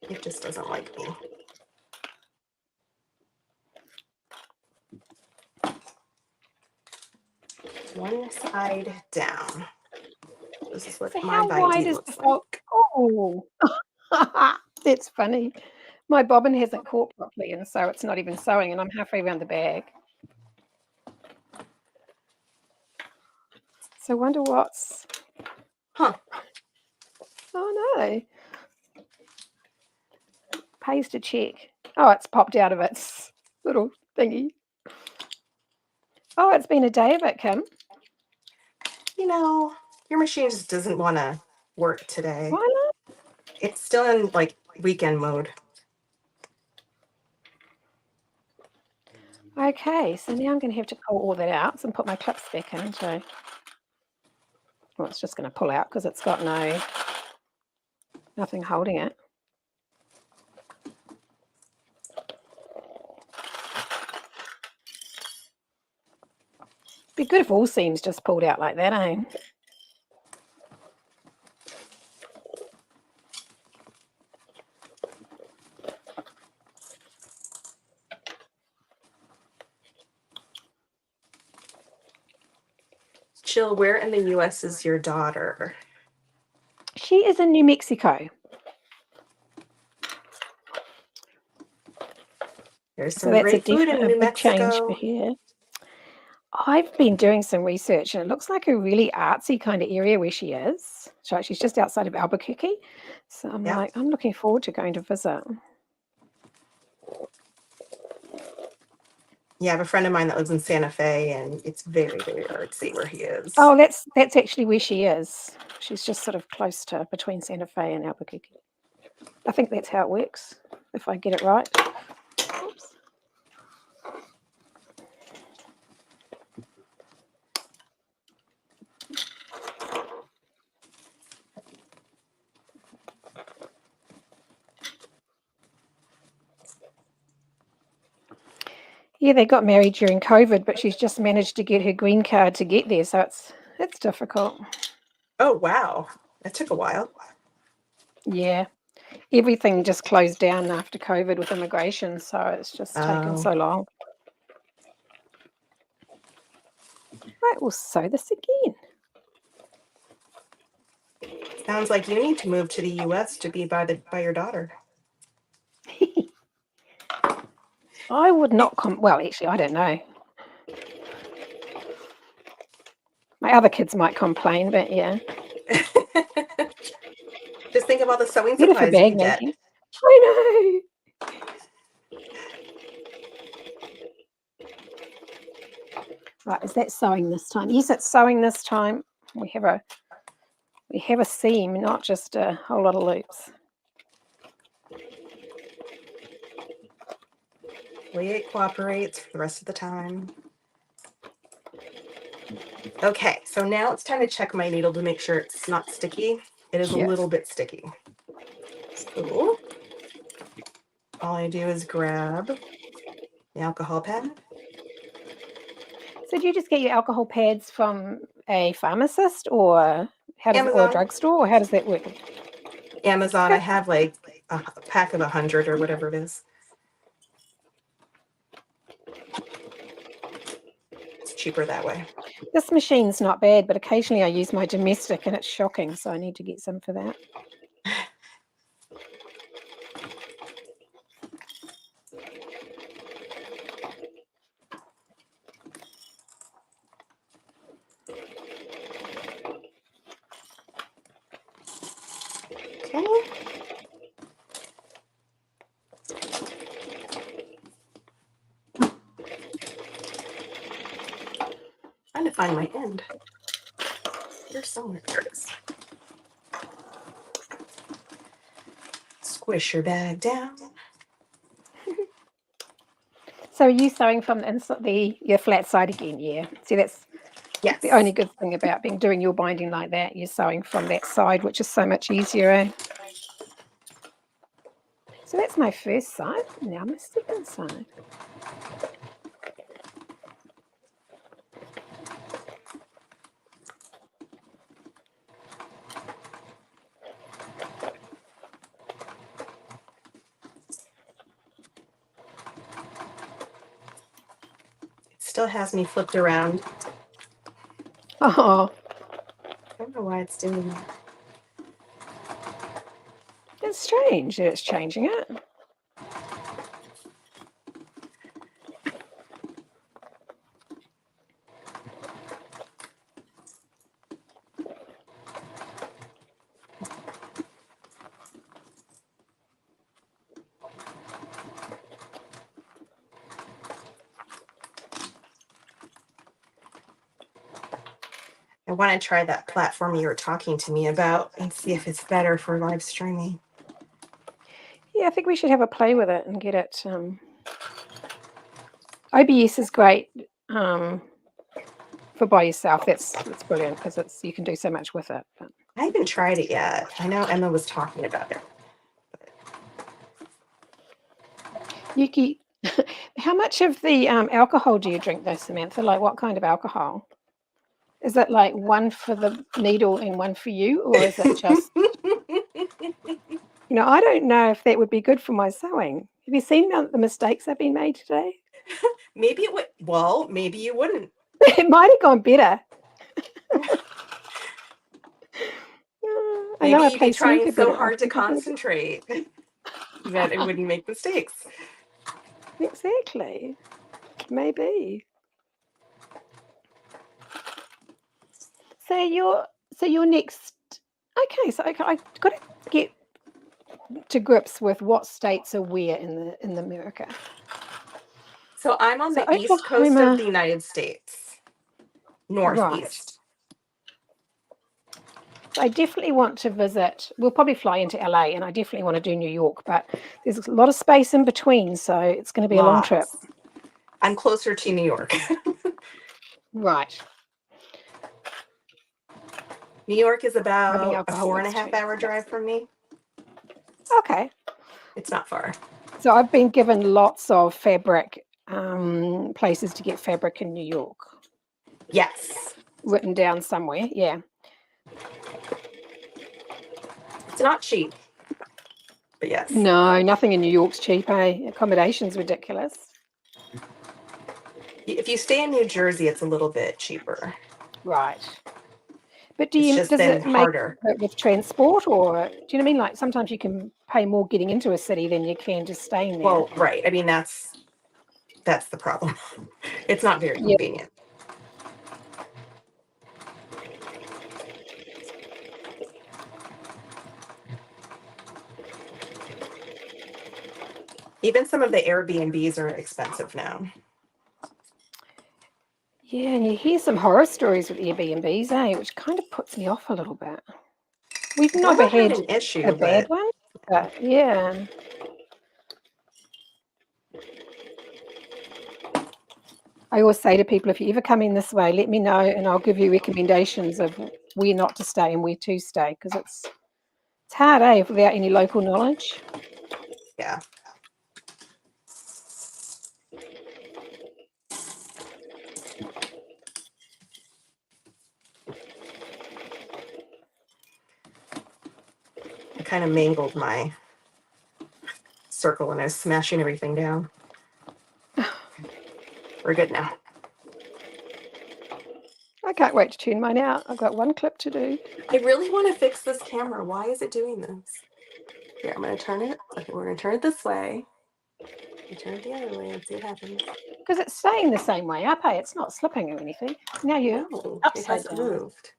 It just doesn't like me. One side down. This is what So my how wide is looks the like. Oh, that's funny. My bobbin hasn't caught properly, and so it's not even sewing, and I'm halfway around the bag. So I wonder what's... Huh. Oh, no. Pays to check. Oh, it's popped out of its little thingy. Oh, it's been a day of it, Kim. You know, your machine just doesn't want to work today. Why not? It's still in like weekend mode. Okay, so now I'm going to have to pull all that out and put my clips back in. Well, it's just going to pull out because it's got nothing holding it. Be good if all seams just pulled out like that, eh? Jill, where in the U.S. is your daughter? She is in New Mexico. There's some So that's great food in New big change for Mexico. her. I've been doing some research and it looks like a really artsy kind of area where she is. So she's just outside of Albuquerque. So I'm like, I'm looking forward to going to visit. Yeah, I have a friend of mine that lives in Santa Fe, and it's very, very artsy where he is. Oh, that's actually where she is. She's just sort of close to between Santa Fe and Albuquerque. I think that's how it works, if I get it right. Oops. Yeah, they got married during COVID, but she's just managed to get her green card to get there, so it's difficult. Oh, wow. That took a while. Yeah. Everything just closed down after COVID with immigration, so it's just taken so long. Right, we'll sew this again. Sounds like you need to move to the U.S. to be by your daughter. I would not well, actually, I don't know. My other kids might complain, but yeah. Just think of all the sewing Beautiful supplies you bag could get. making. I know. Right, is that sewing this time? Yes, it's sewing this time. We have a seam, not just a whole lot of loops. It cooperates for the rest of the time. Okay, so now it's time to check my needle to make sure it's not sticky. It is a little bit sticky. So all I do is grab the alcohol pad. So do you just get your alcohol pads from a pharmacist or or a drugstore, or how does that work? Amazon. Okay. I have like a pack of 100 or whatever it is. It's cheaper that way. This machine's not bad, but occasionally I use my domestic and it's shocking, so I need to get some for that. Okay. Trying to find my end. Here's somewhere. There it is. Squish your bag down. So are you sewing from your flat side again? Yeah. See, that's the only good thing about doing your binding like that. You're sewing from that side, which is so much easier, eh? So that's my first side. Now my second side. Still has me flipped around. Oh. I don't know why it's doing that. It's strange that it's changing it. I want to try that platform you were talking to me about and see if it's better for live streaming. Yeah, I think we should have a play with it and get it. OBS is great for by yourself. That's brilliant because you can do so much with it. But. I haven't tried it yet. I know Emma was talking about it. Juki, how much of the alcohol do you drink though, Samantha? Like what kind of alcohol? Is it like one for the needle and one for you, or is it just, I don't know if that would be good for my sewing. Have you seen the mistakes I've been made today? Maybe it would. Well, maybe you wouldn't. It might have gone better. I know I Maybe you'd play be trying snooker, so but hard to concentrate that it wouldn't make mistakes. Exactly. Maybe. So your next. Okay, so I got to get to grips with what states are where in the America. So I'm on the Oklahoma, east coast of the United States, northeast. Right. I definitely want to visit. We'll probably fly into LA, and I definitely want to do New York, but there's a lot of space in between, so it's going to be a long trip. I'm closer to New York. Right. New York is about a 4.5 hour drive from me. Okay. It's not far. So I've been given lots of fabric places to get fabric in New York. Yes. Written down somewhere, yeah. It's not cheap, but yes. No, nothing in New York's cheap, eh? Accommodation's ridiculous. If you stay in New Jersey, it's a little bit cheaper. Right. But does it harder with transport, or do you know what I mean? Like sometimes you can pay more getting into a city than you can just staying there. Well, right. I mean, that's the problem. It's not very convenient. Even some of the Airbnbs are expensive now. Yeah, and you hear some horror stories with Airbnbs, eh? Which kind of puts me off a little bit. We've never had an issue, a bad one, but yeah. I always say to people, if you ever come in this way, let me know and I'll give you recommendations of where not to stay and where to stay, because it's hard, eh, without any local knowledge. Yeah. I kind of mangled my circle and I was smashing everything down. We're good now. I can't wait to tune mine out. I've got one clip to do. I really want to fix this camera. Why is it doing this? Here, I'm going to turn it. Okay, we're going to turn it this way. Turn it the other way and see what happens. Because it's staying the same way up, eh? It's not slipping or anything. Now you're upside down. Moved.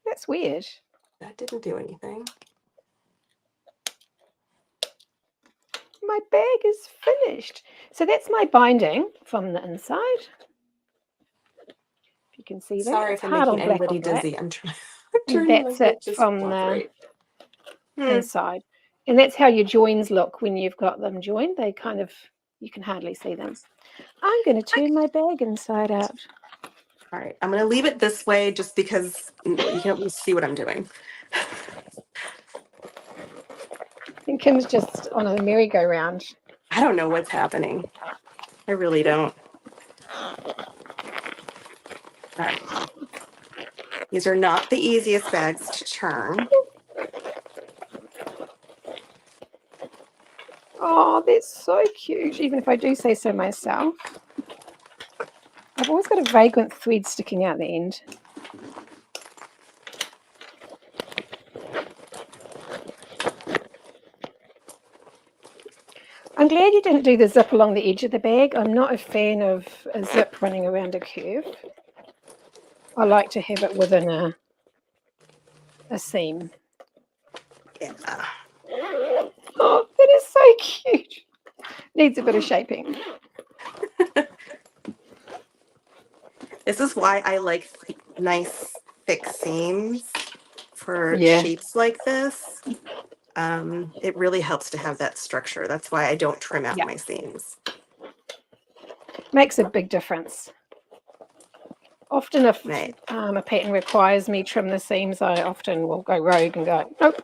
That's weird. That didn't do anything. My bag is finished. So that's my binding from the inside. If you can see that. Sorry if I'm making anybody dizzy. I'm trying. That's it from the inside. And that's how your joins look when you've got them joined. They kind of, you can hardly see them. I'm going to turn my bag inside out. All right. I'm going to leave it this way just because you can at least see what I'm doing. I think Kim's just on a merry-go-round. I don't know what's happening. I really don't. All right. These are not the easiest bags to turn. Oh, they're so cute, even if I do say so myself. I've always got a vagrant thread sticking out the end. I'm glad you didn't do the zip along the edge of the bag. I'm not a fan of a zip running around a curve. I like to have it within a seam. Yeah. Oh, that is so cute. Needs a bit of shaping. This is why I like nice thick seams for shapes like this. it really helps to have that structure. That's why I don't trim out my seams. Makes a big difference. Often if a pattern requires me trim the seams, I often will go rogue and go, nope,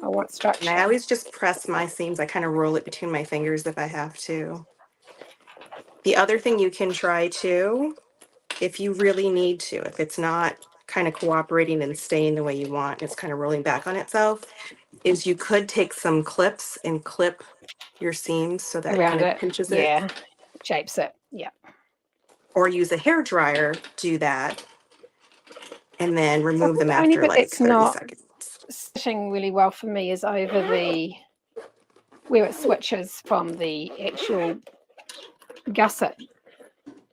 I want structure. And I always just press my seams. I kind of roll it between my fingers if I have to. The other thing you can try too, if you really need to, if it's not kind of cooperating and staying the way you want, it's kind of rolling back on itself, is you could take some clips and clip your seams so that around it kind of it. pinches it. Yeah, shapes it. Yeah. Or use a hair dryer, do that, and then remove them The after like it's 30 not seconds. Stitching really well for me is over the where it switches from the actual gusset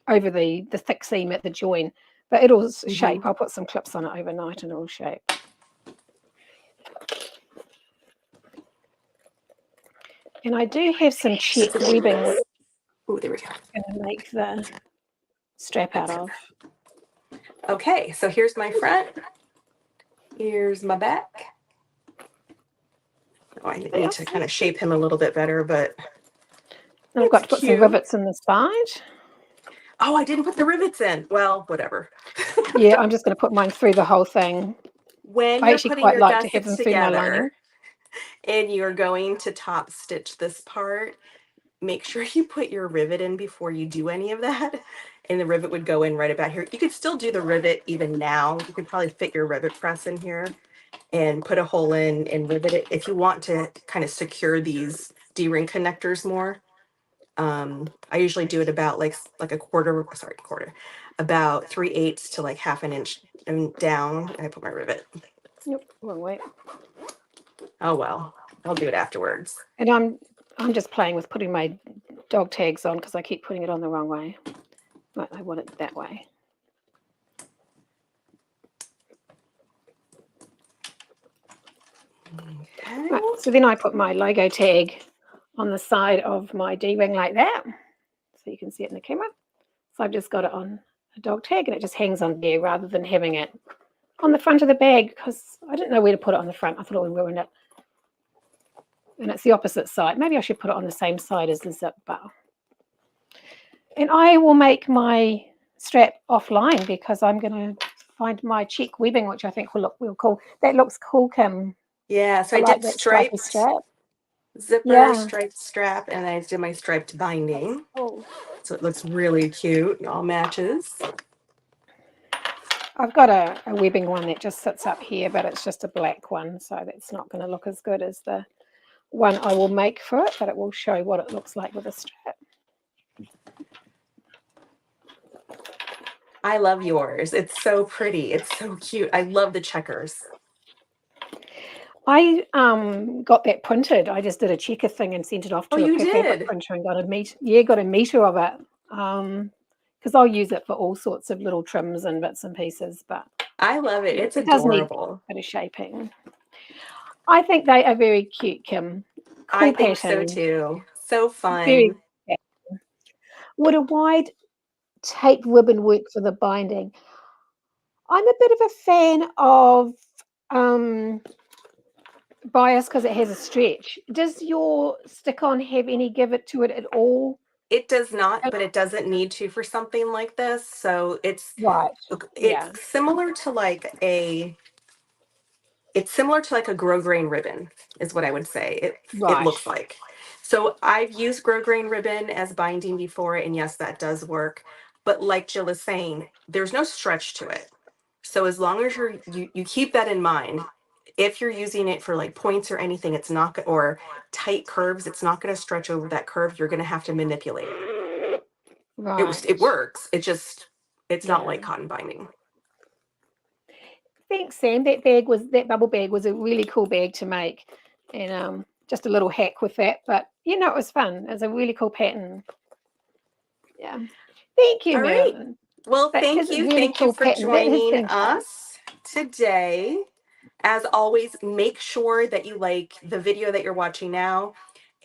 over the thick seam at the join, but it'll shape. I'll put some clips on it overnight and it'll shape. And I do have some check webbing. Oh, there we go. I'm going to make the strap out of. Okay, so here's my front. Here's my back. Oh, I need to kind of shape him a little bit better, but I've got to put some rivets in the side. Oh, I didn't put the rivets in. Well, whatever. Yeah, I'm just going to put mine through the whole thing. When I you're actually putting quite your like to have gussets them through my lining. and you're going to top stitch this part, make sure you put your rivet in before you do any of that. And the rivet would go in right about here. You could still do the rivet even now. You could probably fit your rivet press in here and put a hole in and rivet it if you want to kind of secure these D-ring connectors more. I usually do it about like a quarter, about 3/8 to like 1/2 inch and down, and I put my rivet. Nope, wrong way. Oh well, I'll do it afterwards. And I'm just playing with putting my dog tags on because I keep putting it on the wrong way. But I want it that way. Okay. Right, so then I put my logo tag on the side of my D-ring like that. So you can see it in the camera. So I've just got it on a dog tag and it just hangs on there rather than having it on the front of the bag because I didn't know where to put it on the front. I thought it would ruin it. And it's the opposite side. Maybe I should put it on the same side as the zip bar. And I will make my strap offline because I'm going to find my check webbing, which I think will look real cool. That looks cool, Kim. Yeah, so I did striped strap. Zipper, striped strap, and I did my striped binding. Oh. So it looks really cute. It all matches. I've got a webbing one that just sits up here, but it's just a black one, so that's not going to look as good as the one I will make for it, but it will show what it looks like with a strap. I love yours. It's so pretty. It's so cute. I love the checkers. I got that printed. I just did a checker thing and sent it off to a fabric printer and got a meter of it. Because I'll use it for all sorts of little trims and bits and pieces. But I love it. It's adorable. It does need a bit of shaping. I think they are very cute, Kim. Cool I pattern. think so too. So fun. Very would a wide tape ribbon work for the binding? I'm a bit of a fan of bias because it has a stretch. Does your stick-on have any give it to it at all? It does not, but it doesn't need to for something like this. So it's similar to like a grosgrain ribbon is what I would say. It looks like. So I've used grosgrain ribbon as binding before, and yes, that does work. But like Jill is saying, there's no stretch to it. So as long as you keep that in mind, if you're using it for like points or anything, it's not, or tight curves, it's not going to stretch over that curve. You're going to have to manipulate it. Right. It works. It's not like cotton binding. Thanks, Sam. That bubble bag was a really cool bag to make, and just a little hack with that. But it was fun. It was a really cool pattern. Yeah. Thank you, Marilyn. Well, thank you for joining us today. As always, make sure that you like the video that you're watching now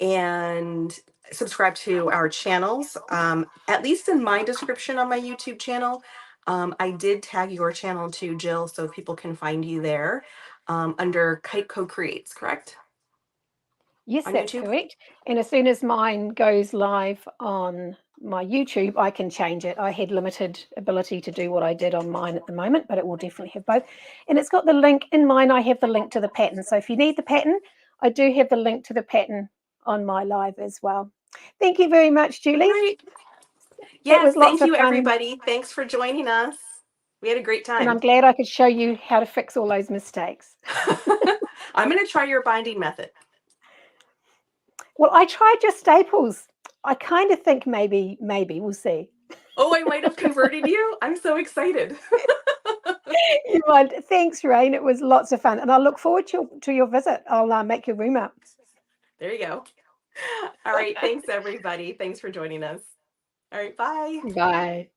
and subscribe to our channels. At least in my description on my YouTube channel, I did tag your channel too, Jill, so people can find you there. under KiteCo Creates, correct? Yes, that's correct. And as soon as mine goes live on my YouTube, I can change it. I had limited ability to do what I did on mine at the moment, but it will definitely have both. And it's got the link in mine. I have the link to the pattern. So if you need the pattern, I do have the link to the pattern on my live as well. Thank you very much, Julie. Great. Yes, thank you, everybody. Thanks for joining us. We had a great time. And I'm glad I could show you how to fix all those mistakes. I'm going to try your binding method. Well, I tried your staples. I kind of think maybe we'll see. Oh, I might have converted you. I'm so excited. You might. Thanks, Rain. It was lots of fun. And I look forward to your visit. I'll make your room up. There you go. All right. Thanks, everybody. Thanks for joining us. All right. Bye. Bye.